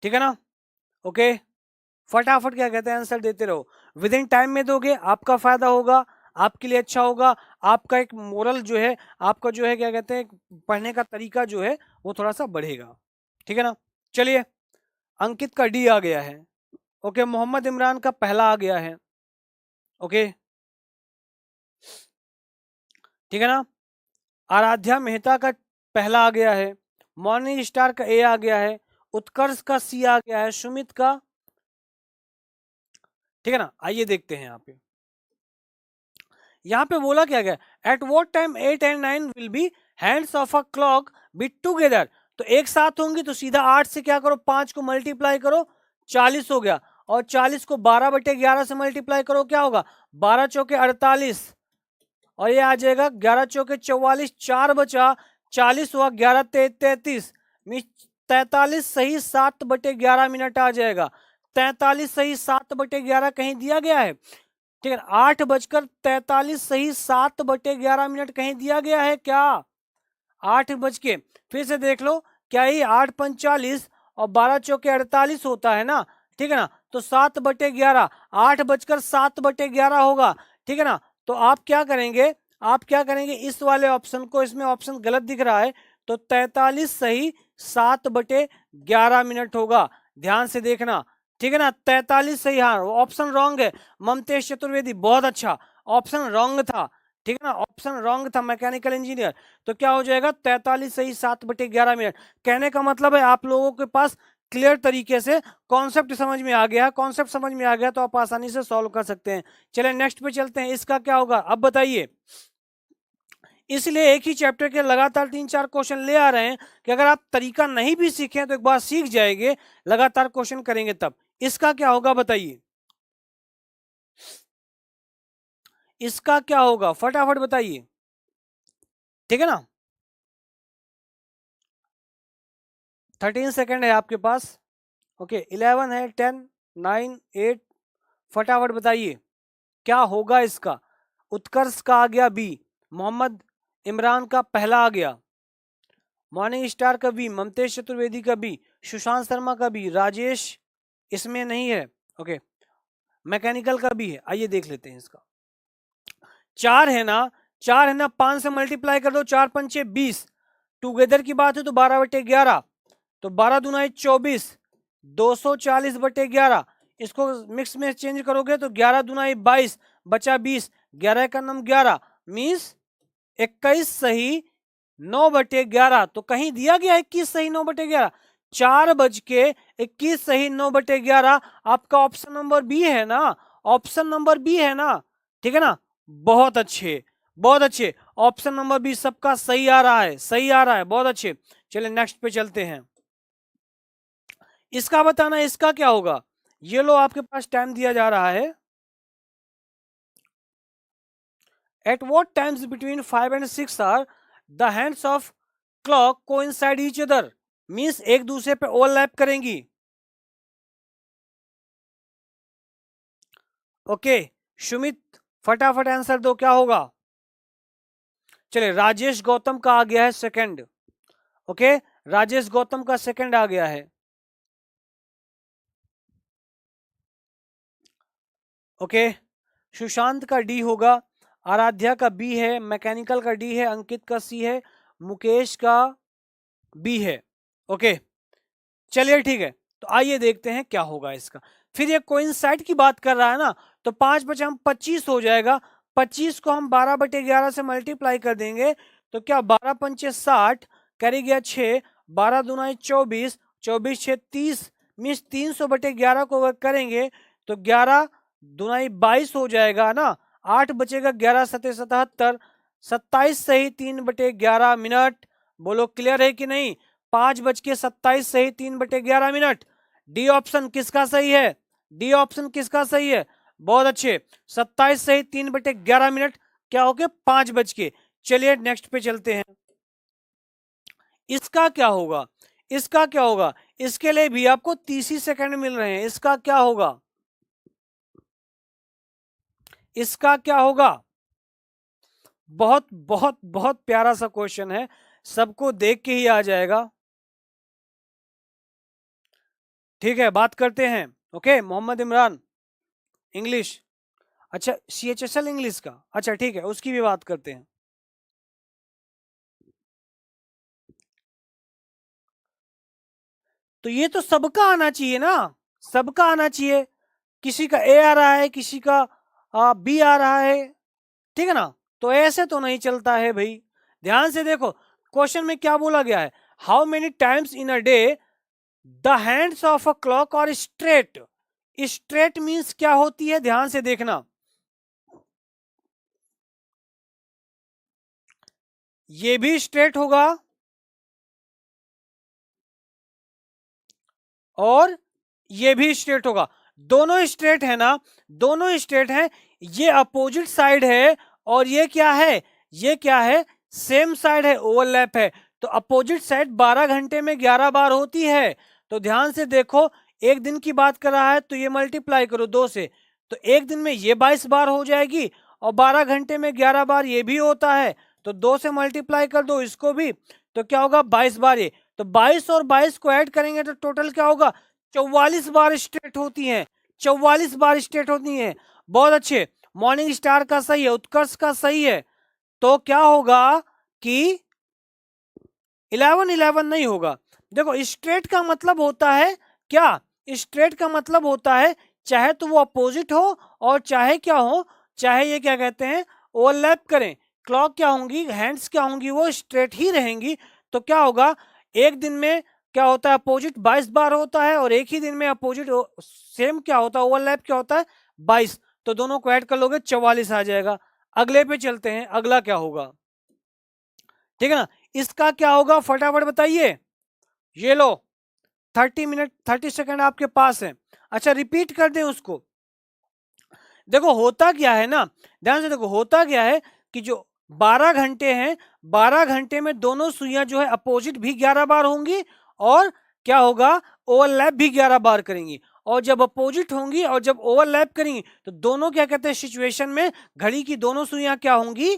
ठीक है ना। ओके फटाफट क्या कहते हैं आंसर देते रहो, विद इन टाइम में दोगे आपका फायदा होगा, आपके लिए अच्छा होगा, आपका एक मोरल जो है, आपका जो है क्या कहते हैं पढ़ने का तरीका जो है वो थोड़ा सा बढ़ेगा। ठीक है ना। चलिए अंकित का डी आ गया है, ओके मोहम्मद इमरान का पहला आ गया है, ओके ठीक है ना, आराध्या मेहता का पहला आ गया है, मॉर्निंग स्टार का ए आ गया है, उत्कर्ष का सी आ गया है, सुमित का, ठीक है ना। आइए देखते हैं यहाँ पे बोला क्या गया, at what time 8 and 9 will be hands of a clock be together. तो एक साथ होंगी तो सीधा 8 से क्या करो 5 को मल्टीप्लाई करो 40 हो गया, और 40 को 12/11 से मल्टीप्लाई करो क्या होगा 12 चौके 48, और ये आ जाएगा 11 चौके 44, 4 बचा 40 हुआ 11 33 43 सही 7/11 मिनट आ जाएगा, 43 सही 7/11 कहीं दिया गया है। ठीक है 8:43 सही 7/11 मिनट कहीं दिया गया है क्या, 8 बज के फिर से देख लो क्या ही 8:45 और 12 चौके 48 होता है ना। ठीक है ना, तो 7/11 8 बजकर 7/11 होगा, ठीक है ना। तो आप क्या करेंगे, आप क्या करेंगे, इस वाले ऑप्शन को, इसमें ऑप्शन गलत दिख रहा है, तो 43 सही 7/11 मिनट होगा, ध्यान से देखना, ठीक है ना। 43 सही, हाँ ऑप्शन रॉन्ग है ममतेश चतुर्वेदी, बहुत अच्छा, ऑप्शन रॉन्ग था, ठीक है ना, ऑप्शन रॉन्ग था मैकेनिकल इंजीनियर। तो क्या हो जाएगा 43 सही 7/11 मिनट। कहने का मतलब है आप लोगों के पास क्लियर तरीके से कॉन्सेप्ट समझ में आ गया, कॉन्सेप्ट समझ में आ गया तो आप आसानी से सॉल्व कर सकते हैं। चलिए नेक्स्ट पे चलते हैं, इसका क्या होगा अब बताइए। इसलिए एक ही चैप्टर के लगातार 3-4 क्वेश्चन ले आ रहे हैं कि अगर आप तरीका नहीं भी सीखे तो एक बार सीख जाएंगे, लगातार क्वेश्चन करेंगे तब। इसका क्या होगा बताइए, इसका क्या होगा फटाफट बताइए, ठीक है ना। 13 सेकंड है आपके पास, ओके 11 है, 10 9 8, फटाफट बताइए क्या होगा इसका। उत्कर्ष का आ गया बी, मोहम्मद इमरान का पहला आ गया, मॉर्निंग स्टार का बी, ममतेश चतुर्वेदी का बी, सुशांत शर्मा का बी, राजेश इसमें नहीं है, ओके मैकेनिकल का भी है। आइए देख लेते हैं इसका। 4 है ना, 4 है ना, 5 से मल्टीप्लाई कर दो, 4 पंचे 20, टुगेदर की बात है तो 12/11, तो 12 दूना 24, 240/11, इसको मिक्स में चेंज करोगे तो 11 दूना 22, बचा 20, 11 का नाम 11 मीन्स 21 सही 9/11। तो कहीं दिया गया 21 सही 9/11, 4:21 सही 9/11 आपका ऑप्शन नंबर बी है ना, ऑप्शन नंबर बी है ना, ठीक है ना। बहुत अच्छे, बहुत अच्छे, ऑप्शन नंबर बी सबका सही आ रहा है, सही आ रहा है, बहुत अच्छे। चलिए नेक्स्ट पे चलते हैं, इसका बताना इसका क्या होगा। ये लो आपके पास टाइम दिया जा रहा है, at what times between 5 and 6 are the hands of clock coincide each other, means एक दूसरे पे ओवरलैप करेंगी, ओके सुमित फटाफट आंसर दो क्या होगा। चलिए राजेश गौतम का आ गया है सेकंड, ओके राजेश गौतम का सेकंड आ गया है, ओके सुशांत का डी होगा, आराध्या का बी है, मैकेनिकल का डी है, अंकित का सी है, मुकेश का बी है, ओके चलिए ठीक है। तो आइए देखते हैं क्या होगा इसका। फिर ये कोइंसाइड की बात कर रहा है ना, तो 5 बचे हम 25 हो जाएगा, 25 को हम 12/11 से मल्टीप्लाई कर देंगे, तो क्या 12 पंचे 60, करी गया 6, 12 दूना 24, 24 6 30, मीन्स 300/11 को वर्क करेंगे तो 11 दूना 22 हो जाएगा ना, 8 बचेगा, 11 सते 77, 27 सही 3/11 मिनट। बोलो क्लियर है कि नहीं, 5:27 सही 3/11 मिनट। डी ऑप्शन किसका सही है, डी ऑप्शन किसका सही है, बहुत अच्छे, 27 सही 3/11 मिनट क्या हो गए 5 बज के। चलिए नेक्स्ट पे चलते हैं, इसका क्या होगा, इसका क्या होगा, इसके लिए भी आपको 30 ही सेकंड मिल रहे हैं, इसका क्या होगा, इसका क्या होगा। बहुत बहुत बहुत प्यारा सा क्वेश्चन है, सबको देख के ही आ जाएगा, ठीक है बात करते हैं। ओके मोहम्मद इमरान इंग्लिश, अच्छा CHSL इंग्लिश का, अच्छा ठीक है उसकी भी बात करते हैं। तो ये तो सबका आना चाहिए ना, सबका आना चाहिए, किसी का ए आ रहा है, किसी का बी आ रहा है, ठीक है ना। तो ऐसे तो नहीं चलता है भाई, ध्यान से देखो क्वेश्चन में क्या बोला गया है, how many times in a day the hands of a clock और स्ट्रेट, स्ट्रेट मीन्स क्या होती है, ध्यान से देखना, ये भी स्ट्रेट होगा और ये भी स्ट्रेट होगा, दोनों स्ट्रेट है ना, दोनों स्ट्रेट है, ये अपोजिट साइड है और ये क्या है, ये क्या है सेम साइड है, ओवरलैप है। तो अपोजिट साइड 12 घंटे में 11 बार होती है, तो ध्यान से देखो एक दिन की बात कर रहा है तो ये मल्टीप्लाई करो 2 से, तो एक दिन में ये 22 बार हो जाएगी और 12 घंटे में 11 बार ये भी होता है, तो 2 से मल्टीप्लाई कर दो इसको भी, तो क्या होगा 22 बार ये, तो 22 और 22 को ऐड करेंगे तो टोटल क्या होगा 44 बार स्ट्रेट होती हैं, 44 बार स्ट्रेट होती हैं, बहुत अच्छे। मॉर्निंग स्टार का सही है, उत्कर्ष का सही है, तो क्या होगा कि 11 नहीं होगा। देखो स्ट्रेट का मतलब होता है क्या, स्ट्रेट का मतलब होता है चाहे तो वो अपोजिट हो और चाहे क्या हो, चाहे ये क्या कहते हैं ओवरलैप करें, क्लॉक क्या होंगी, हैंड्स क्या होंगी, वो स्ट्रेट ही रहेंगी। तो क्या होगा, एक दिन में क्या होता है अपोजिट 22 बार होता है, और एक ही दिन में अपोजिट सेम क्या होता है ओवरलैप क्या होता है 22। तो दोनों को ऐड कर लोगे 44 आ जाएगा। अगले पे चलते हैं, अगला क्या होगा, ठीक है ना। इसका क्या होगा फटाफट बताइए। ये लो 30 मिनट 30 सेकंड आपके पास है। अच्छा रिपीट कर दें उसको। देखो होता क्या है ना, ध्यान से देखो होता क्या है कि जो 12 घंटे हैं, 12 घंटे में दोनों सुइयां जो है अपोजिट भी 11 बार होंगी, और क्या होगा ओवरलैप भी 11 बार करेंगी। और जब अपोजिट होंगी और जब ओवरलैप करेंगी तो दोनों क्या कहते हैं सिचुएशन में घड़ी की दोनों सुइयां क्या होंगी,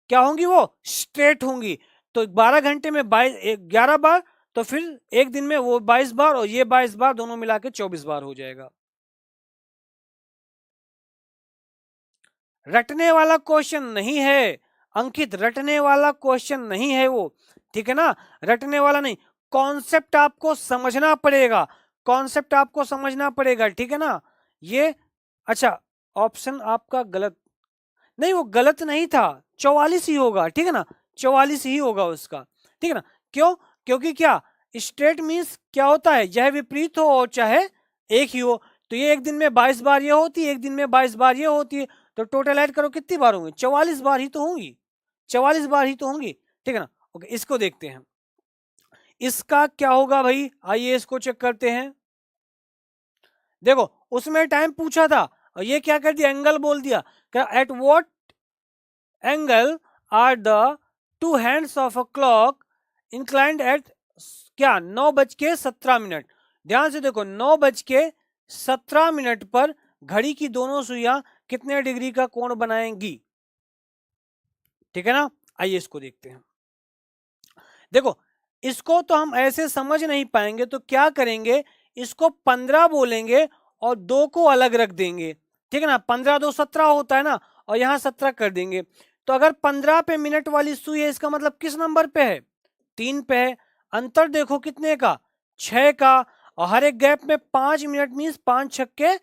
क्या होंगी, वो स्ट्रेट होंगी। तो 12 घंटे में 11 बार, तो फिर एक दिन में वो 22 बार और ये 22 बार, दोनों मिला के 24 बार हो जाएगा। रटने वाला क्वेश्चन नहीं है अंकित, रटने वाला क्वेश्चन नहीं है वो, ठीक है ना, रटने वाला नहीं। कॉन्सेप्ट आपको समझना पड़ेगा, कॉन्सेप्ट आपको समझना पड़ेगा, ठीक है ना। ये अच्छा ऑप्शन आपका गलत नहीं, वो गलत नहीं था, 44 ही होगा, ठीक है ना, 44 ही होगा उसका, ठीक है ना। क्यों, क्योंकि क्या स्ट्रेट मीन्स क्या होता है, चाहे विपरीत हो और चाहे एक ही हो। तो ये एक दिन में 22 बार ये होती है, एक दिन में 22 बार ये होती है, तो टोटल ऐड करो कितनी बार होंगी, 44 बार ही तो होंगी, 44 बार ही तो होंगी, ठीक है ना। ओके इसको देखते हैं, इसका क्या होगा भाई, आइए इसको चेक करते हैं। देखो उसमें टाइम पूछा था और ये क्या कर दिया, एंगल बोल दिया। क्या at what angle are the two hands of a clock inclined at, क्या 9:17। ध्यान से देखो 9:17 पर घड़ी की दोनों सुइयां कितने डिग्री का कोण बनाएंगी, ठीक है ना। आइए इसको देखते हैं। देखो इसको तो हम ऐसे समझ नहीं पाएंगे, तो क्या करेंगे, इसको 15 बोलेंगे और 2 को अलग रख देंगे, ठीक है ना। 15 2 17 होता है ना, और यहां 17 कर देंगे। तो अगर 15 पे मिनट वाली सुई है, इसका मतलब किस नंबर पे है, 3 पे है। अंतर देखो कितने का, 6 का, और हर एक गैप में 5 मिनट मीन्स 5 छक्के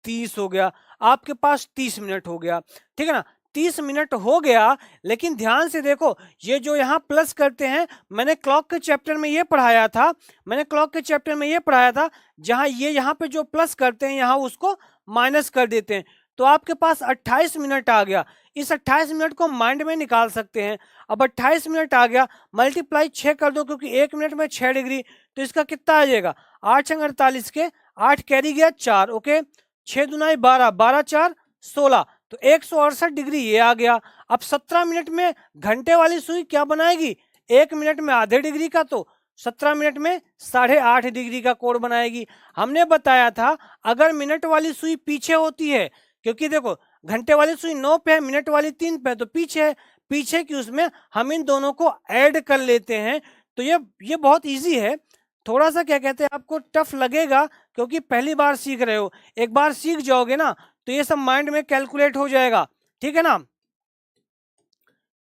30 हो गया, आपके पास 30 मिनट हो गया, ठीक है ना। 30 मिनट हो गया, लेकिन ध्यान से देखो ये जो यहाँ प्लस करते हैं, मैंने क्लॉक के चैप्टर में ये पढ़ाया था, मैंने क्लॉक के चैप्टर में ये पढ़ाया था, जहां ये यहाँ पे जो प्लस करते हैं यहाँ उसको माइनस कर देते हैं। तो आपके पास 28 मिनट आ गया। इस 28 मिनट को माइंड में निकाल सकते हैं। अब 28 मिनट आ गया, मल्टीप्लाई 6 कर दो, क्योंकि 1 मिनट में 6 डिग्री, तो इसका कितना आ जाएगा 8 48 के 8 कैरी गया 4, ओके 6 दुनाई 12, 12 4 16, तो 168 डिग्री ये आ गया। अब 17 मिनट में घंटे वाली सुई क्या बनाएगी, 1 मिनट में आधे डिग्री का, तो 17 मिनट में 8.5 डिग्री का कोण बनाएगी। हमने बताया था अगर मिनट वाली सुई पीछे होती है, क्योंकि देखो घंटे वाली सुई 9 पे है, मिनट वाली 3 पे है, तो पीछे है, पीछे की उसमें हम इन दोनों को ऐड कर लेते हैं। तो ये बहुत इजी है, थोड़ा सा क्या कहते हैं आपको टफ लगेगा, क्योंकि पहली बार सीख रहे हो। एक बार सीख जाओगे ना तो ये सब माइंड में कैलकुलेट हो जाएगा, ठीक है ना।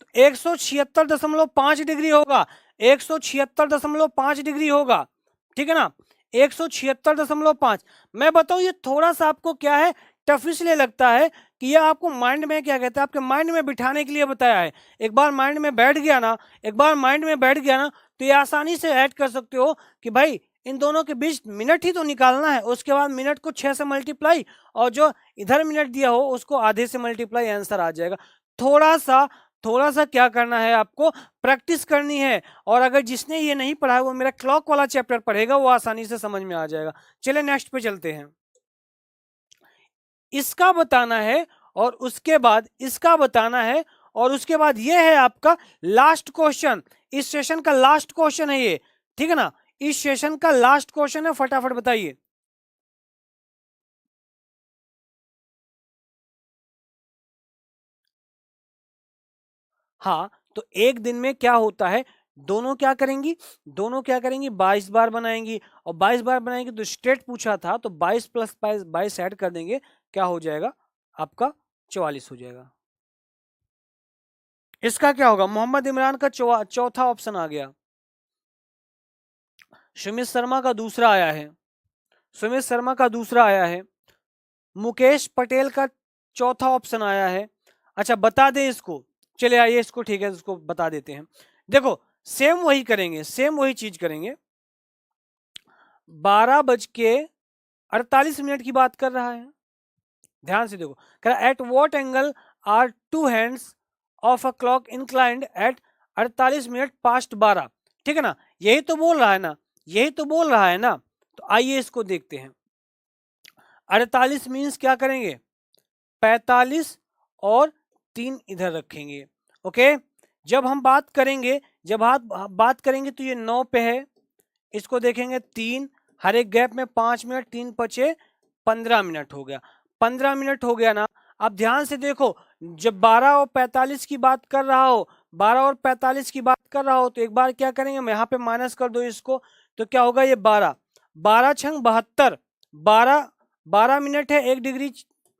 तो 176.5 डिग्री होगा, 176.5 डिग्री होगा, ठीक है ना, 176.5। मैं बताऊं ये थोड़ा सा आपको क्या है टफ इसलिए लगता है कि ये आपको माइंड में क्या कहते हैं, आपके माइंड में बिठाने के लिए बताया है। एक बार माइंड में बैठ गया ना, एक बार माइंड में बैठ गया ना, तो ये आसानी से ऐड कर सकते हो कि भाई इन दोनों के बीच मिनट ही तो निकालना है, उसके बाद मिनट को 6 से मल्टीप्लाई, और जो इधर मिनट दिया हो उसको आधे से मल्टीप्लाई, आंसर आ जाएगा। थोड़ा सा क्या करना है आपको, प्रैक्टिस करनी है। और अगर जिसने ये नहीं पढ़ा है वो मेरा क्लॉक वाला चैप्टर पढ़ेगा, वो आसानी से समझ में आ जाएगा। चलिए नेक्स्ट पे चलते हैं। इसका बताना है और उसके बाद इसका बताना है, और उसके बाद ये है आपका लास्ट क्वेश्चन, इस सेशन का लास्ट क्वेश्चन है ये, ठीक है ना, इस सेशन का लास्ट क्वेश्चन है, फटाफट बताइए। हाँ तो एक दिन में क्या होता है, दोनों क्या करेंगी, दोनों क्या करेंगी 22 बार बनाएंगी, और 22 बार बनाएंगी तो स्ट्रेट पूछा था, तो 22 प्लस 22 ऐड कर देंगे, क्या हो जाएगा आपका 44 हो जाएगा। इसका क्या होगा? मोहम्मद इमरान का चौथा ऑप्शन आ गया। सुमित शर्मा का दूसरा आया है, सुमित शर्मा का दूसरा आया है। मुकेश पटेल का चौथा ऑप्शन आया है। अच्छा बता दें इसको, चले आइए इसको, ठीक है इसको बता देते हैं। देखो सेम वही करेंगे, सेम वही चीज करेंगे। 12:48 की बात कर रहा है, ध्यान से देखो। कह रहा at what angle are two hands of a clock inclined at 12:48, ठीक है ना? यही तो बोल रहा है ना, यही तो बोल रहा है ना। तो आइए इसको देखते हैं। 48 मीन्स क्या करेंगे? 45 और 3 इधर रखेंगे। ओके, जब हम बात करेंगे, जब बात करेंगे तो ये 9 पे है, इसको देखेंगे 3, हर एक गैप में 5 मिनट, 3 बचे 15 मिनट हो गया, 15 मिनट हो गया ना। अब ध्यान से देखो, जब 12 और 45 की बात कर रहा हो, 12 और 45 की बात कर रहा हो, तो एक बार क्या करेंगे, मैं यहाँ पे माइनस कर दो इसको, तो क्या होगा? ये 12, 12 छंग 72, 12 मिनट है, 1 डिग्री,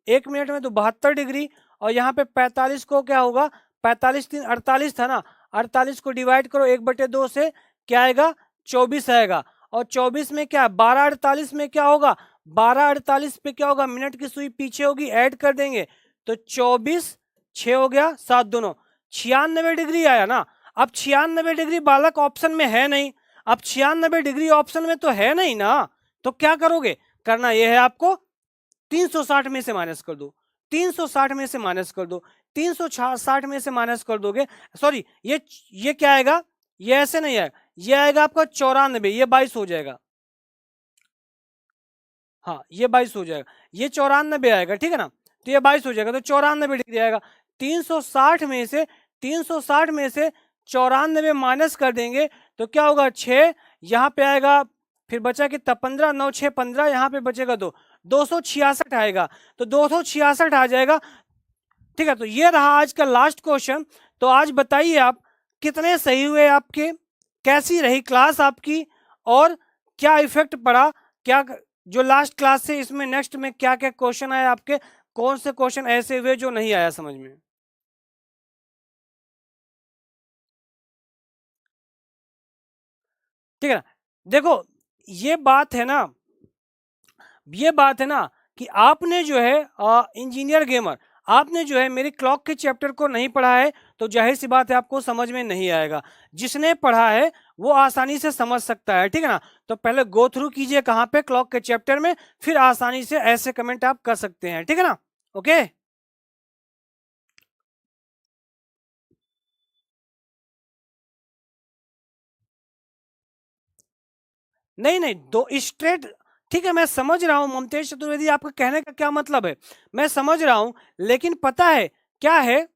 1 मिनट में तो 72 डिग्री। और यहाँ पे 45 को क्या होगा? 45 3 48 था ना, 48 को डिवाइड करो 1/2 से, क्या आएगा? 24 आएगा। और 24 में क्या, 12:48 में क्या होगा? 12:48 पे क्या होगा? मिनट की सुई पीछे होगी, ऐड कर देंगे तो 24, 6 हो गया, 7 दोनों 96 डिग्री आया ना। अब 96 डिग्री बालक ऑप्शन में है नहीं, अब 96 डिग्री ऑप्शन में तो है नहीं ना, तो क्या करोगे? करना यह है आपको, 360 में से माइनस कर दो, 360 में से माइनस कर दो, 360 में से माइनस कर दोगे, सॉरी ये क्या आएगा? ये ऐसे नहीं आएगा, ये आएगा आपका 94, ये 22 हो जाएगा। हाँ ये 22 हो जाएगा, ये 94 आएगा, ठीक है ना? तो ये 22 हो जाएगा, तो 94 डिग्री आएगा। 360 में से 94 माइनस कर देंगे तो क्या होगा? 6 यहाँ पे आएगा, फिर बचा कितना? 15, 9 6 15, यहाँ पे बचेगा 2, 266 आएगा, तो 266 आ जाएगा, ठीक है। तो ये रहा आज का लास्ट क्वेश्चन। तो आज बताइए आप कितने सही हुए आपके, कैसी रही क्लास आपकी, और क्या इफेक्ट पड़ा, क्या जो लास्ट क्लास से इसमें नेक्स्ट में क्या क्या क्वेश्चन आए आपके, कौन से क्वेश्चन ऐसे हुए जो नहीं आया समझ में? ठीक है ना? देखो ये बात है ना, ये बात है ना कि आपने जो है इंजीनियर गेमर, आपने जो है मेरी क्लॉक के चैप्टर को नहीं पढ़ा है, तो जाहिर सी बात है आपको समझ में नहीं आएगा। जिसने पढ़ा है वो आसानी से समझ सकता है, ठीक है ना? तो पहले गो थ्रू कीजिए कहाँ पे, क्लॉक के चैप्टर में, फिर आसानी से ऐसे कमेंट आप कर सकते हैं, ठीक है ना? ओके, नहीं नहीं दो स्ट्रेट, ठीक है मैं समझ रहा हूं ममतेज चतुर्वेदी, आपका कहने का क्या मतलब है, मैं समझ रहा हूं, लेकिन पता है क्या है,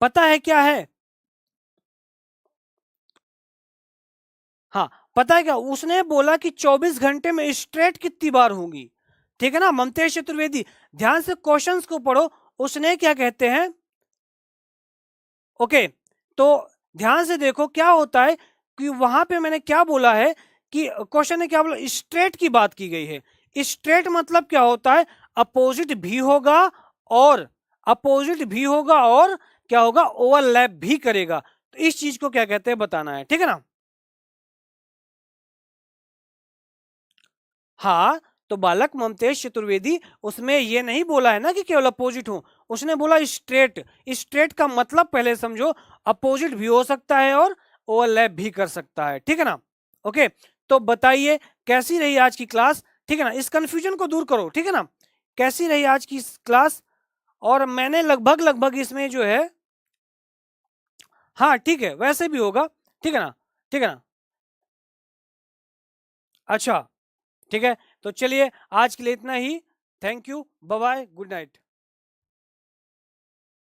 पता है क्या है, हाँ पता है क्या, उसने बोला कि 24 घंटे में स्ट्रेट कितनी बार होंगी, ठीक है ना ममतेज चतुर्वेदी? ध्यान से क्वेश्चंस को पढ़ो, उसने क्या कहते हैं, ओके। तो ध्यान से देखो क्या होता है कि वहां पे मैंने क्या बोला है कि क्वेश्चन ने क्या बोला, स्ट्रेट की बात की गई है। स्ट्रेट मतलब क्या होता है? अपोजिट भी होगा, और अपोजिट भी होगा, और क्या होगा? ओवरलैप भी करेगा। तो इस चीज को क्या कहते हैं बताना है, ठीक है ना? हाँ, तो बालक ममतेज चतुर्वेदी उसमें ये नहीं बोला है ना कि केवल अपोजिट हो, उसने बोला स्ट्रेट। स्ट्रेट का मतलब पहले समझो, अपोजिट भी हो सकता है और ओवरलैप भी कर सकता है, ठीक है ना? ओके, तो बताइए कैसी रही आज की क्लास, ठीक है ना? इस कंफ्यूजन को दूर करो, ठीक है ना? कैसी रही आज की क्लास? और मैंने लगभग लगभग इसमें जो है, हाँ ठीक है वैसे भी होगा, ठीक है ना? ठीक है ना? अच्छा, ठीक है, तो चलिए आज के लिए इतना ही। Thank you, bye bye, good night.